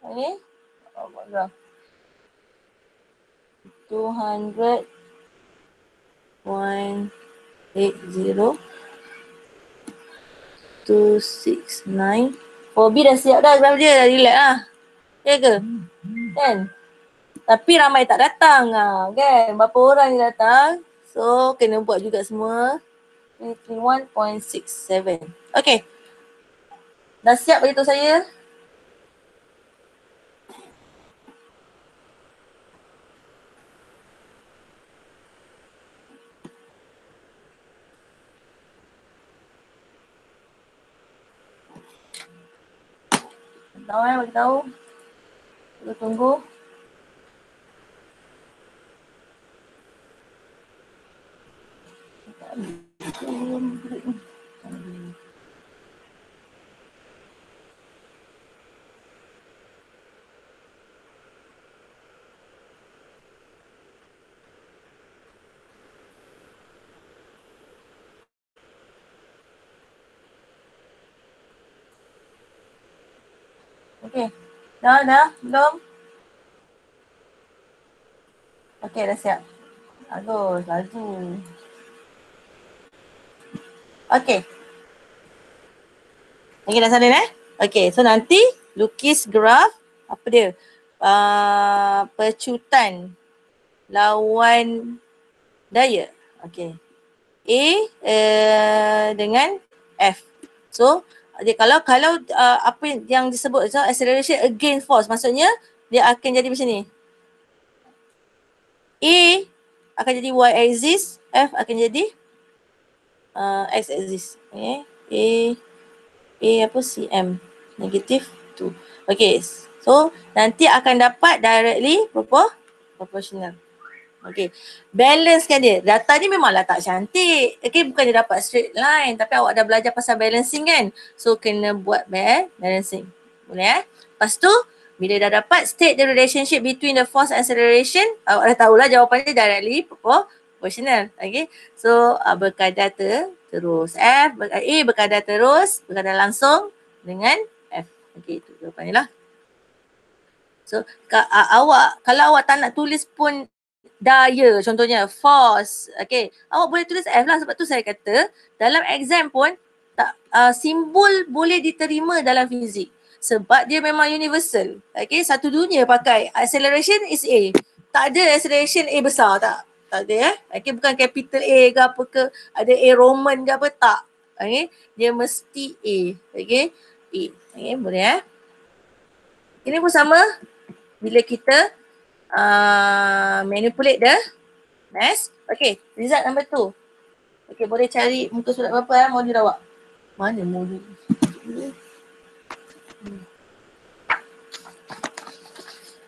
Okay, awak buat graph. 200.80 269. 4B dah siap dah graph dia, dah relax lah. Ya ke? Kan? Tapi ramai tak datang kan? Berapa orang yang datang? So kena buat juga semua. 1.67. Okay. Dah siap beritahu saya? Bagi tahu. Kita tunggu. Okay. Dah? Belum? Okay, dah siap. Bagus, laju. Okay. Okay, dah salin Okay, so nanti lukis graf apa dia? Pecutan lawan daya. Okay. A dengan F. So dia kalau apa yang disebut acceleration against force, maksudnya dia akan jadi macam ni. A akan jadi y axis, F akan jadi x axis. Okay. A apa cm negative 2. Okay. So nanti akan dapat directly proportional. Okay. Balancekan dia. Data ni memanglah tak cantik. Okay, bukan dia dapat straight line. Tapi awak dah belajar pasal balancing kan. So kena buat balancing. Boleh Lepas tu, bila dah dapat state the relationship between the force and acceleration, awak dah tahulah jawapannya directly proportional. Okay. So berkadar terus. A berkadar terus, berkadar langsung dengan F. Okay, itu jawapannya lah. So kalau awak tak nak tulis pun daya, contohnya force, okay, awak boleh tulis F lah. Sebab tu saya kata dalam exam pun simbol boleh diterima dalam fizik sebab dia memang universal. Okay, satu dunia pakai acceleration is A. Tak ada acceleration A besar, tak ada Okay, bukan capital A ke apa ke, ada A Roman ke apa, tak. Okay, dia mesti A. Okay, A. Okay, boleh Ini pun sama bila kita manipulate the mass. Okay, result number 2. Okay, boleh cari muka surat berapa modul awak? Mana modul?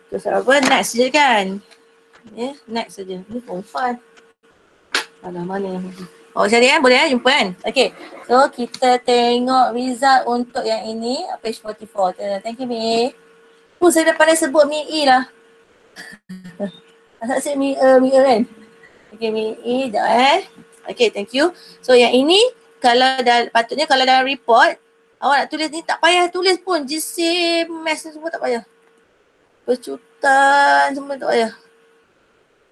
Muka surat berapa? Next je kan? Next saja. Ni form 5. Mana yang awak cari boleh jumpa kan? Okay, so kita tengok result untuk yang ini, page 44. Thank you Mi. Saya dah pandai sebut Mi E lah. Asal saya Mi E kan? Okay, Mi E dah Okay, thank you. So yang ini patutnya kalau dalam report awak nak tulis ni tak payah tulis pun. Just say mass semua tak payah. Pecutan semua tak payah.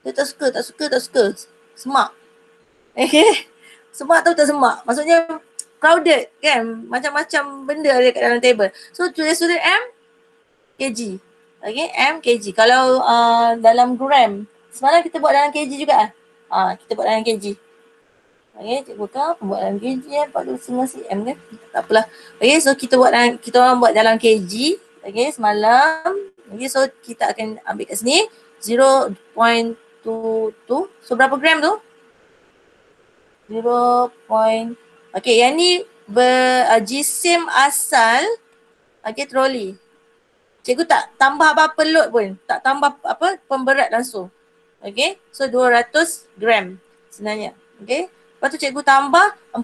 Dia tak suka. Semak. Okay. Semak tahu tak semak? Maksudnya crowded kan? Macam-macam benda ada kat dalam table. So tulis student M kg. Okay, M kg. Kalau dalam gram Semalam kita buat dalam kg juga kita buat dalam kg. Okay, cikgu kan buat dalam kg 4.5 cm kan. Tak apalah. Okay, so kita orang buat dalam kg. Okay, semalam. Okay, so kita akan ambil kat sini 0.22. So berapa gram tu? 0. Okay, yang ni jisim asal troli. Cikgu tak tambah apa-apa load pun. Tak tambah apa pemberat langsung. Okay, so 200 gram sebenarnya. Okay. Lepas tu cikgu tambah 40.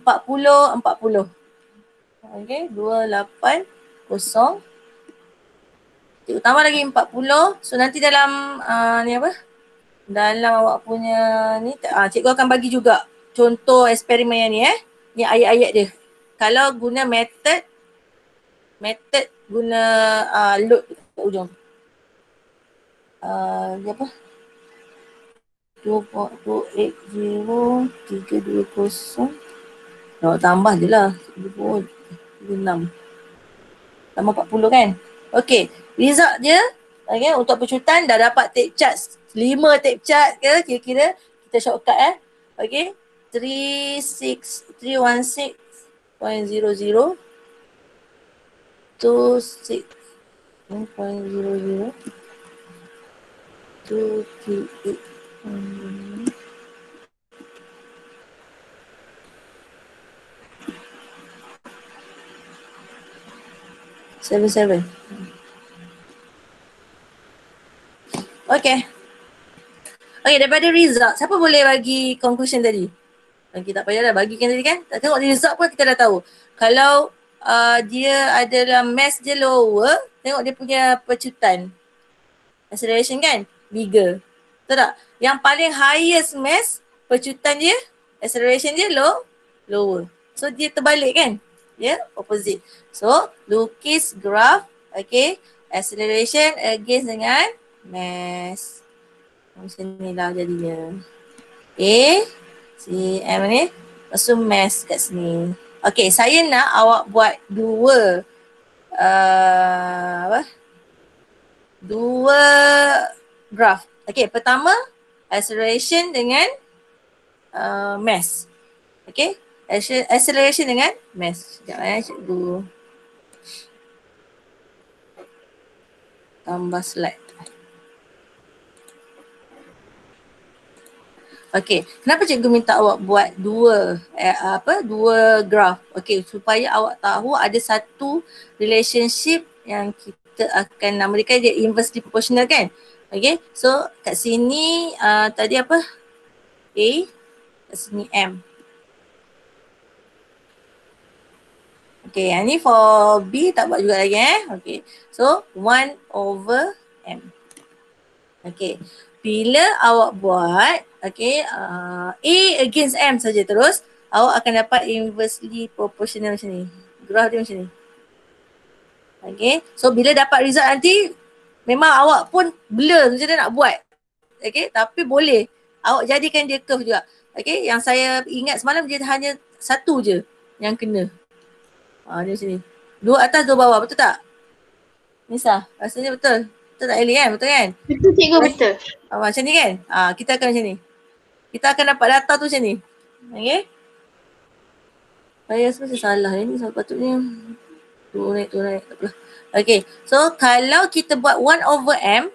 Okay, 280. Cikgu tambah lagi 40. So nanti dalam ni apa? Dalam awak punya ni, cikgu akan bagi juga contoh eksperimen yang ni Ni ayat-ayat dia. Kalau guna method guna load kat ujung. Ni apa? 2.80 320. Tambah je lah. 6. Tambah 40 kan? Okay. Result dia untuk pecutan dah dapat tape chart 5 tape chart ke kira-kira kita shortcut Okay. 316.00 26 1.00 238 77. Okay. Okay, daripada result, siapa boleh bagi conclusion tadi? Okay, tak payahlah bagikan tadi kan. Tak tengok result pun kita dah tahu. Kalau dia adalah mass dia lower, tengok dia punya pecutan. Acceleration kan? Bigger. Betul tak? Yang paling highest mass, pecutan dia, acceleration dia lower. So dia terbalik kan? Opposite. So, lukis graph, okay, acceleration against dengan mass. Macam ni lah jadinya. Okay, si M ni, lepas mass kat sini. Okay, saya nak awak buat dua graph. Okay, pertama acceleration dengan mass. Okay, acceleration dengan mass. Sekejap cikgu tambah slide. Okay, kenapa cikgu minta awak buat dua graph? Okay, supaya awak tahu ada satu relationship yang kita akan namakan dia inversely proportional kan? Okay, so kat sini tadi apa? A, kat sini M. Okay, yang ni for B tak buat juga lagi Okay, so 1/M. Okay, bila awak buat A against M saja terus, awak akan dapat inversely proportional macam ni. Graph dia macam ni. Okay, so bila dapat result nanti, memang awak pun blur macam mana nak buat. Okay, tapi boleh. Awak jadikan dia curve juga. Okay, yang saya ingat semalam dia hanya satu je yang kena. Dia macam ni. Dua atas, dua bawah. Betul tak? Nisa, rasanya betul. Betul tak Ellie kan? Betul kan? Betul cikgu, betul. Macam ni kan? Kita akan macam ni. Kita akan dapat data tu macam ni. Okay? Saya rasa macam salah. Ini patutnya turun naik. Tak apalah. Okay. So, kalau kita buat 1/M.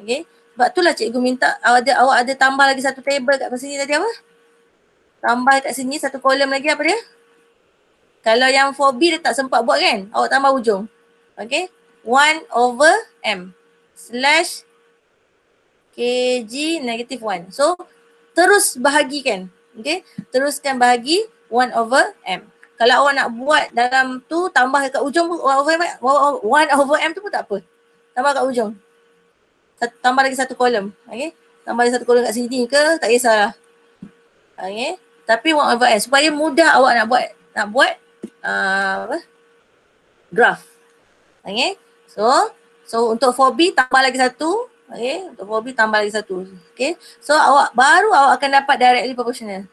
Okay. Sebab itulah cikgu minta awak ada tambah lagi satu table kat sini tadi apa? Tambah kat sini satu kolom lagi apa dia? Kalau yang 4B dia tak sempat buat kan? Awak tambah ujung. Okay. 1/M slash kg -1. So, terus bahagikan. Okay. Teruskan bahagi 1/M. Kalau awak nak buat dalam tu, tambah kat ujung 1/M tu pun tak apa. Tambah kat ujung. Tambah lagi satu kolom. Okay. Tambah lagi satu kolom kat sini ke, tak kisahlah. Okay. Tapi 1/M supaya mudah awak nak buat graph. Okay. So untuk 4B tambah lagi satu. Okay. Untuk 4B tambah lagi satu. Okay. So baru awak akan dapat directly proportional.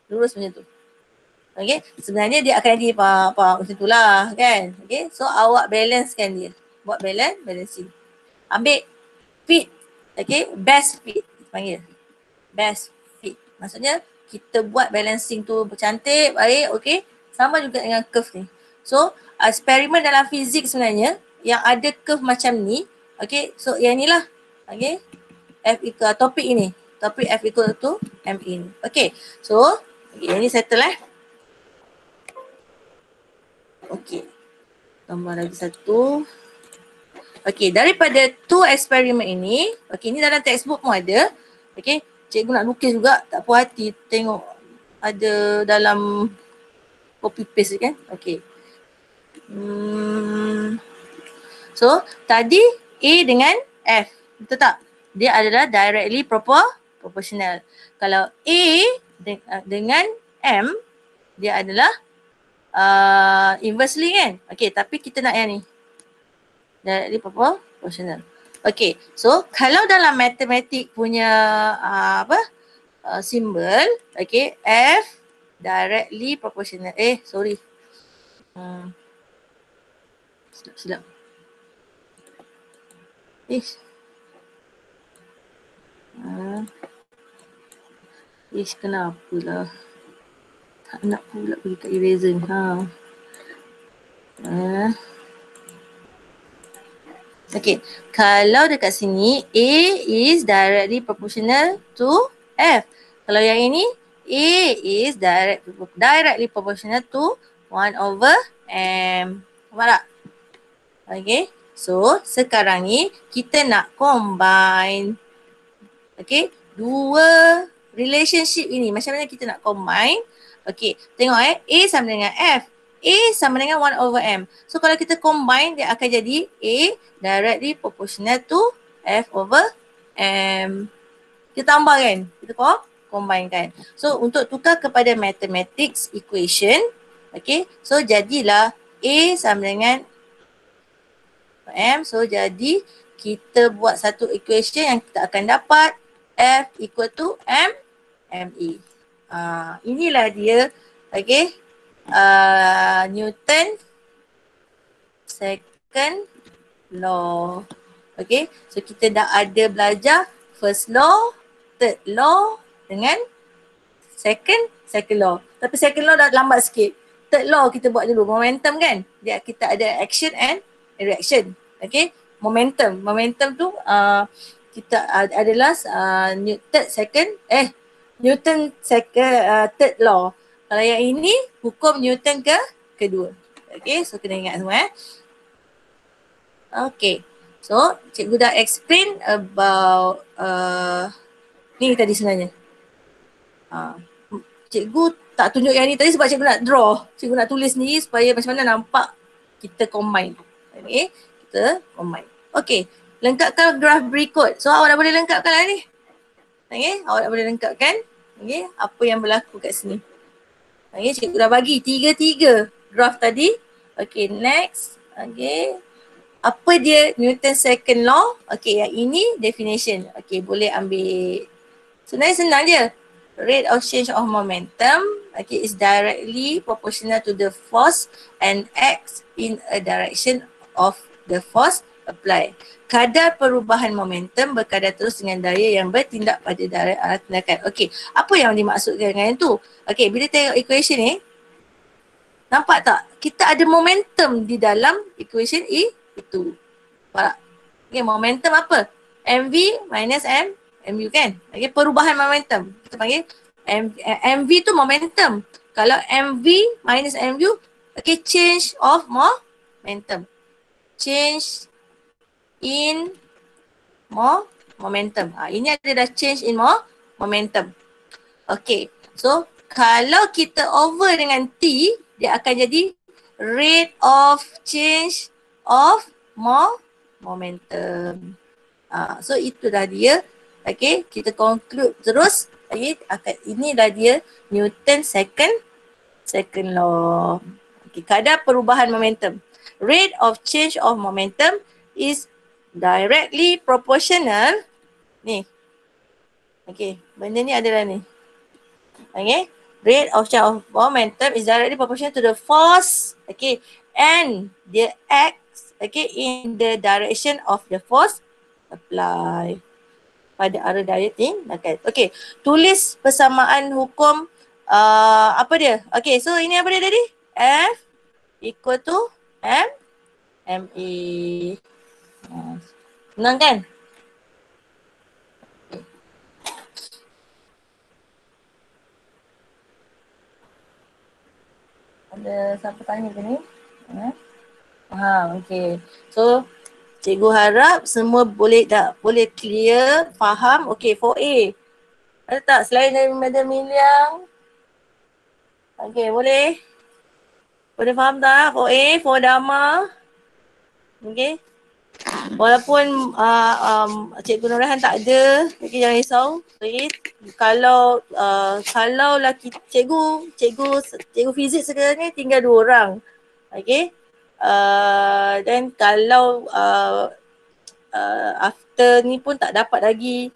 Lurus macam tu. Okay. Sebenarnya dia akan jadi apa macam tu lah kan. Okay. So awak balancekan dia. Buat balancing. Ambil fit Okay, best fit panggil. Best fit. Maksudnya kita buat balancing tu cantik, baik, okay. Sama juga dengan curve ni. So, eksperimen dalam fizik sebenarnya yang ada curve macam ni, okay. So, yang ni lah, okay. F equal, topik ini. Topik F equal to M in. Okay, so, okay, yang ni settle Okay. Tambah lagi satu. Okay, daripada two eksperimen ini, okay, ni dalam textbook pun ada. Okay, cikgu nak lukis juga, tak puas hati tengok ada dalam copy paste kan. Okay. So, tadi A dengan F, betul tak? Dia adalah directly proportional. Kalau A dengan M, dia adalah inversely kan. Okay, tapi kita nak yang ni. Directly proportional. Okay, so kalau dalam matematik punya simbol, okay, F directly proportional. Sorry. Silap. Kenapa lah? Tak nak pula pergi kat eraser. Okay, kalau dekat sini A is directly proportional to F. Kalau yang ini A is directly proportional to 1 over M. Nampak tak? Okay, so sekarang ni kita nak combine, okay, dua relationship ini. Macam mana kita nak combine? Okay, tengok A sama dengan F. A sama dengan 1 over M. So kalau kita combine, dia akan jadi A directly proportional to F over M. Kita tambah kan? Kita combine kan? So untuk tukar kepada mathematics equation, okay, so jadilah A sama dengan M. So jadi kita buat satu equation yang kita akan dapat F equal to M, ME. Inilah dia, okay, Newton second law. Okay, so kita dah ada belajar first law, third law dengan second law. Tapi second law dah lambat sikit. Third law kita buat dulu, momentum kan. Dia kita ada action and reaction. Okay, momentum tu kita adalah Newton third law. Kalau yang ini hukum Newton kedua. Okay, so kena ingat semua Okay, so cikgu dah explain about ni tadi sebenarnya. Cikgu tak tunjuk yang ni tadi sebab cikgu nak draw. Cikgu nak tulis ni supaya macam mana nampak kita combine. Okay, kita combine. Okay, lengkapkan graf berikut. So awak dah boleh lengkapkan lah ni. Okay, awak dah boleh lengkapkan. Okay, apa yang berlaku kat sini. Okay, cikgu dah bagi tiga graf tadi. Okay, next. Okay, apa dia Newton second law? Okay, yang ini definition. Okay, boleh ambil. Sebenarnya senang je. Rate of change of momentum, okay, is directly proportional to the force and acts in a direction of the force applied. Kadar perubahan momentum berkadar terus dengan daya yang bertindak pada daya arah tindakan. Okey, apa yang dimaksudkan dengan itu? Okey, bila tengok equation ni, nampak tak? Kita ada momentum di dalam equation itu. Nampak tak? Okey, momentum apa? MV minus MU kan? Okay, perubahan momentum. Kita panggil MV tu momentum. Kalau MV minus MU, okay, change of momentum. Change in momentum. Ini adalah change in momentum. Okay, so kalau kita over dengan T, dia akan jadi rate of change of momentum. So itulah dia. Okay, kita conclude terus. Okay, inilah dia Newton second law. Okay, kadar perubahan momentum. Rate of change of momentum is directly proportional. Ni. Okay, benda ni adalah ni. Okay, rate of change of momentum is directly proportional to the force. Okay, and the acts, okay, in the direction of the force applied. pada arah daya tindakan. Okey, tulis persamaan hukum apa dia? Okey, so ini apa dia tadi? F equal to M MA. Senang kan? Ada siapa tanya ke ni? Okey. So, cikgu harap semua boleh clear, faham. Okey, 4A. Ada tak selain daripada Miliang? Okey, boleh? Boleh faham tak? 4A, 4 Dharma. Okey. Walaupun Cikgu Nurhan tak ada, okay, jangan risau. Okay. Kalau cikgu fizik sekarang ni tinggal 2 orang. Okay. Dan kalau after ni pun tak dapat lagi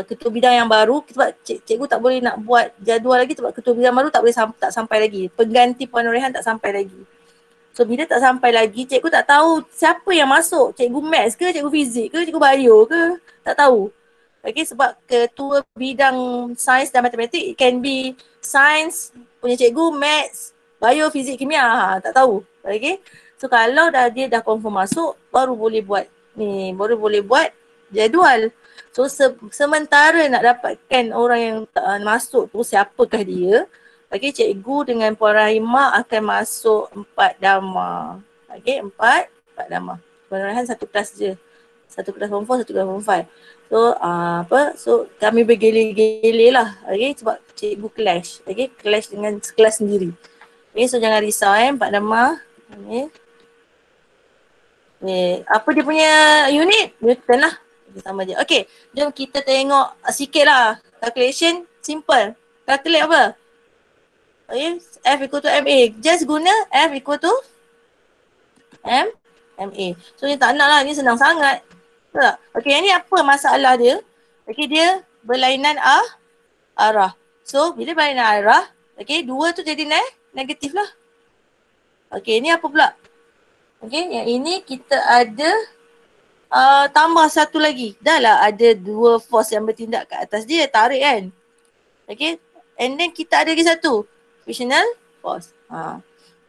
ketua bidang yang baru, sebab cikgu tak boleh nak buat jadual lagi sebab ketua bidang baru tak boleh tak sampai lagi. Pengganti Puan Nurhan tak sampai lagi. So bila tak sampai lagi, cikgu tak tahu siapa yang masuk. Cikgu Maths ke, cikgu Fizik ke, cikgu Bio ke. Tak tahu. Okay, sebab ketua bidang sains dan matematik, it can be sains punya cikgu, Maths, Bio, Fizik, Kimia. Tak tahu. Okay. So kalau dia dah confirm masuk, baru boleh buat jadual. So sementara nak dapatkan orang yang masuk tu, siapakah dia? Okey, cikgu dengan Puan Rahimah akan masuk 4 Dharma. Okey, 4 Dharma. Puan Rahimah satu kelas je. Satu kelas form 4, satu kelas form 5. So, So, kami bergele-gele lah. Okey, sebab cikgu clash. Okey, clash dengan kelas sendiri. Okey, so jangan risau 4 Dharma. Okey. Apa dia punya unit? Newton lah. Sama je. Okey, jom kita tengok sikit lah. Calculation, simple. Calculate apa? Okay, F equal to MA. Just guna F equal to MA. So ni tak nak lah, ni senang sangat. Betul tak? Okay, yang ni apa masalah dia? Okay, dia berlainan arah. So bila berlainan arah, okay, 2 tu jadi negatif lah. Okay, ni apa pula? Okay, yang ini kita ada tambah satu lagi. Dah lah ada 2 force yang bertindak kat atas dia, tarik kan? Okay, and then kita ada lagi satu. Frictional force.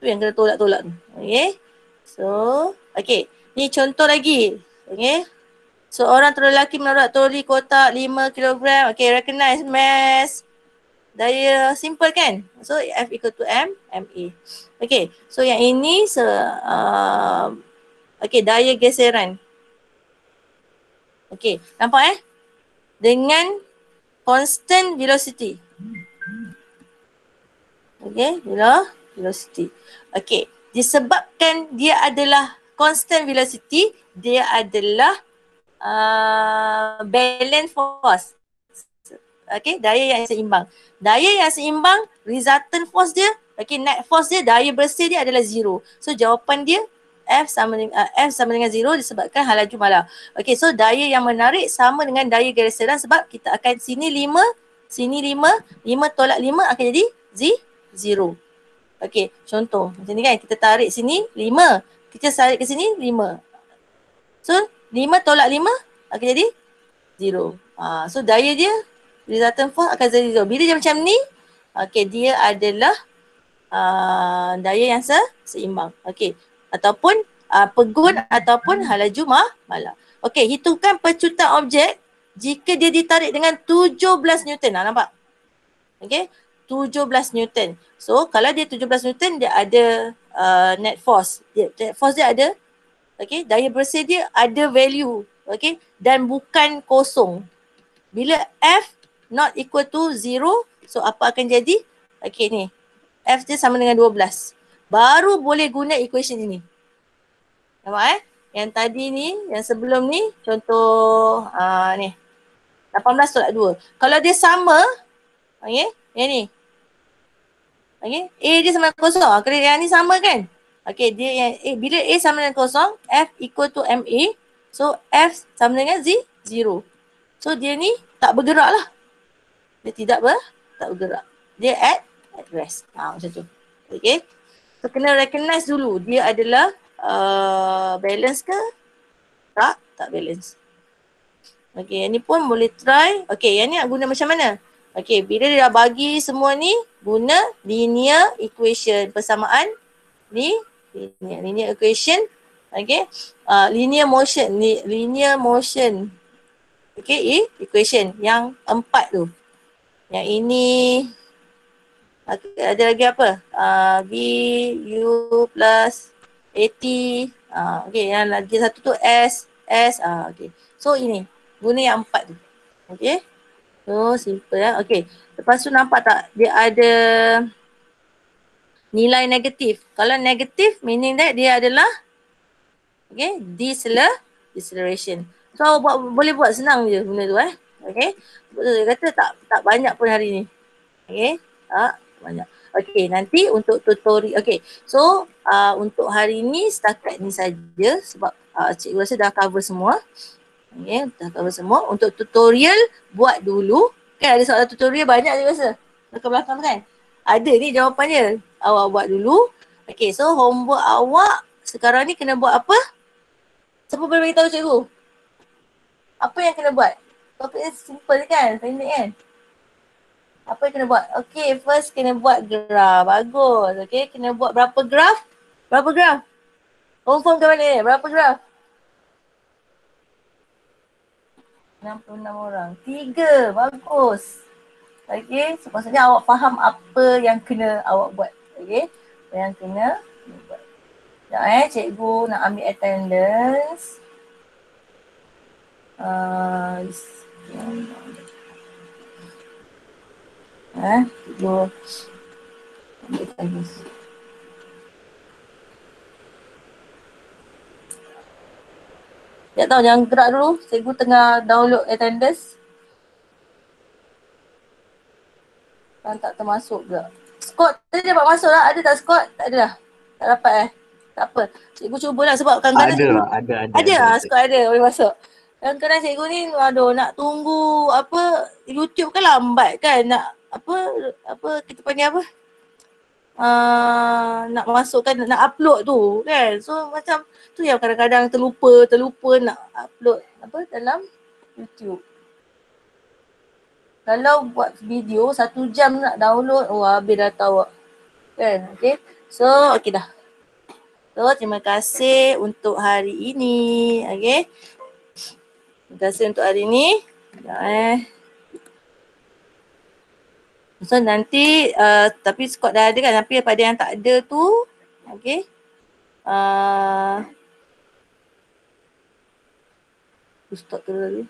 Tu yang kena tolak-tolak tu. Okay. So, okay. Ni contoh lagi. Okay. So, orang lelaki menabrak troli kotak 5 kg. Okay, recognize mass. Daya simple kan? So, F equal to MA. Okay. So, yang ini okay, daya geseran. Okay, nampak dengan constant velocity. Okay, velocity. Okay, disebabkan dia adalah constant velocity, dia adalah balance force. Okay, daya yang seimbang. Daya yang seimbang, resultant force dia, okay, net force dia, daya bersih dia adalah 0. So, jawapan dia F sama dengan 0 disebabkan hal laju malah. Okay, so daya yang menarik sama dengan daya geseran sebab kita akan sini 5 tolak 5 akan jadi 0. Okey, contoh macam ni kan, kita tarik sini 5, kita tarik ke sini 5. So 5 tolak 5 akan jadi 0. So daya dia, resultant force akan jadi 0. Bila dia macam ni, okey, dia adalah daya yang seimbang. Okey, ataupun pegun ataupun hal laju malah. Okey, hitungkan pecutan objek jika dia ditarik dengan 17 Newton. Nampak? Okey, 17 Newton. So, kalau dia 17 Newton, dia ada net force. Net force dia ada, okay, daya bersih dia ada value, okay, dan bukan kosong. Bila F not equal to 0, so apa akan jadi? Okay, ni. F dia sama dengan 12. Baru boleh guna equation ini. Nampak Yang tadi ni, yang sebelum ni, contoh ni. 18 tolak 2. Kalau dia sama, okay, yang ni. Okay, A dia sama dengan kosong. Kalau yang ni sama kan? Okay, dia yang A, bila A sama dengan kosong, F equal to MA. So, F sama dengan 0. So, dia ni tak bergerak lah. Dia tak bergerak. Dia at rest. Macam tu. Okay. So, kena recognize dulu. Dia adalah balance ke? Tak balance. Okay, yang ni pun boleh try. Okay, yang ni nak guna macam mana? Okay, bila dia dah bagi semua ni, guna linear equation. Persamaan linear equation. Okay, linear motion. Linear motion. Okay, equation yang 4 tu. Yang ini, ada lagi apa? V, U plus AT. Okay, yang lagi satu tu S. Okay. So ini, guna yang 4 tu. Okay. So simple ya. Okay. Lepas tu nampak tak? Dia ada nilai negatif. Kalau negatif meaning that dia adalah okay, deceleration. So boleh buat senang je benda tu Okay. Dia kata tak banyak pun hari ni. Okay. Tak banyak. Okay, nanti untuk tutorial. Okay. So untuk hari ni setakat ni saja sebab cikgu rasa dah cover semua. Okay, dah cover semua. Untuk tutorial buat dulu. Kan ada soalan tutorial banyak je rasa. Belakang-belakang kan. Ada ni jawapannya. Awak buat dulu. Okay, so homework awak sekarang ni kena buat apa? Siapa boleh beritahu cikgu? Apa yang kena buat? Topiknya simple kan? Pendek kan? Apa yang kena buat? Okay, first kena buat graf. Bagus. Okay, kena buat berapa graf? Berapa graf? Confirm ke mana ni? Berapa graf? 66 orang. 3. Bagus. Okay, so maksudnya awak faham apa yang kena awak buat. Okay, yang kena buat. Sekejap cikgu nak ambil attendance. Cikgu ambil attendance. Tak tahu, jangan gerak dulu. Cikgu tengah download attendance. Kan tak termasuk ke? Scott tadi dapat masuk lah. Ada tak Scott? Tak ada dah. Tak dapat Tak apa. Cikgu cubalah sebab kadang-kadang Ada cikgu. lah, ada. Ada Scott ada. Boleh masuk. Kadang-kadang cikgu ni aduh nak tunggu apa YouTube kan lambat kan nak apa kita panggil apa? Nak masukkan, nak upload tu kan. So macam tu yang kadang-kadang terlupa nak upload apa dalam YouTube. Kalau buat video 1 jam nak download, habis data awak. Kan? Okay. So, okay dah. So, terima kasih untuk hari ini. Okay. Terima kasih untuk hari ini. So, nanti, tapi Scott dah ada kan. Tapi pada yang tak ada tu, okay. Stop dulu.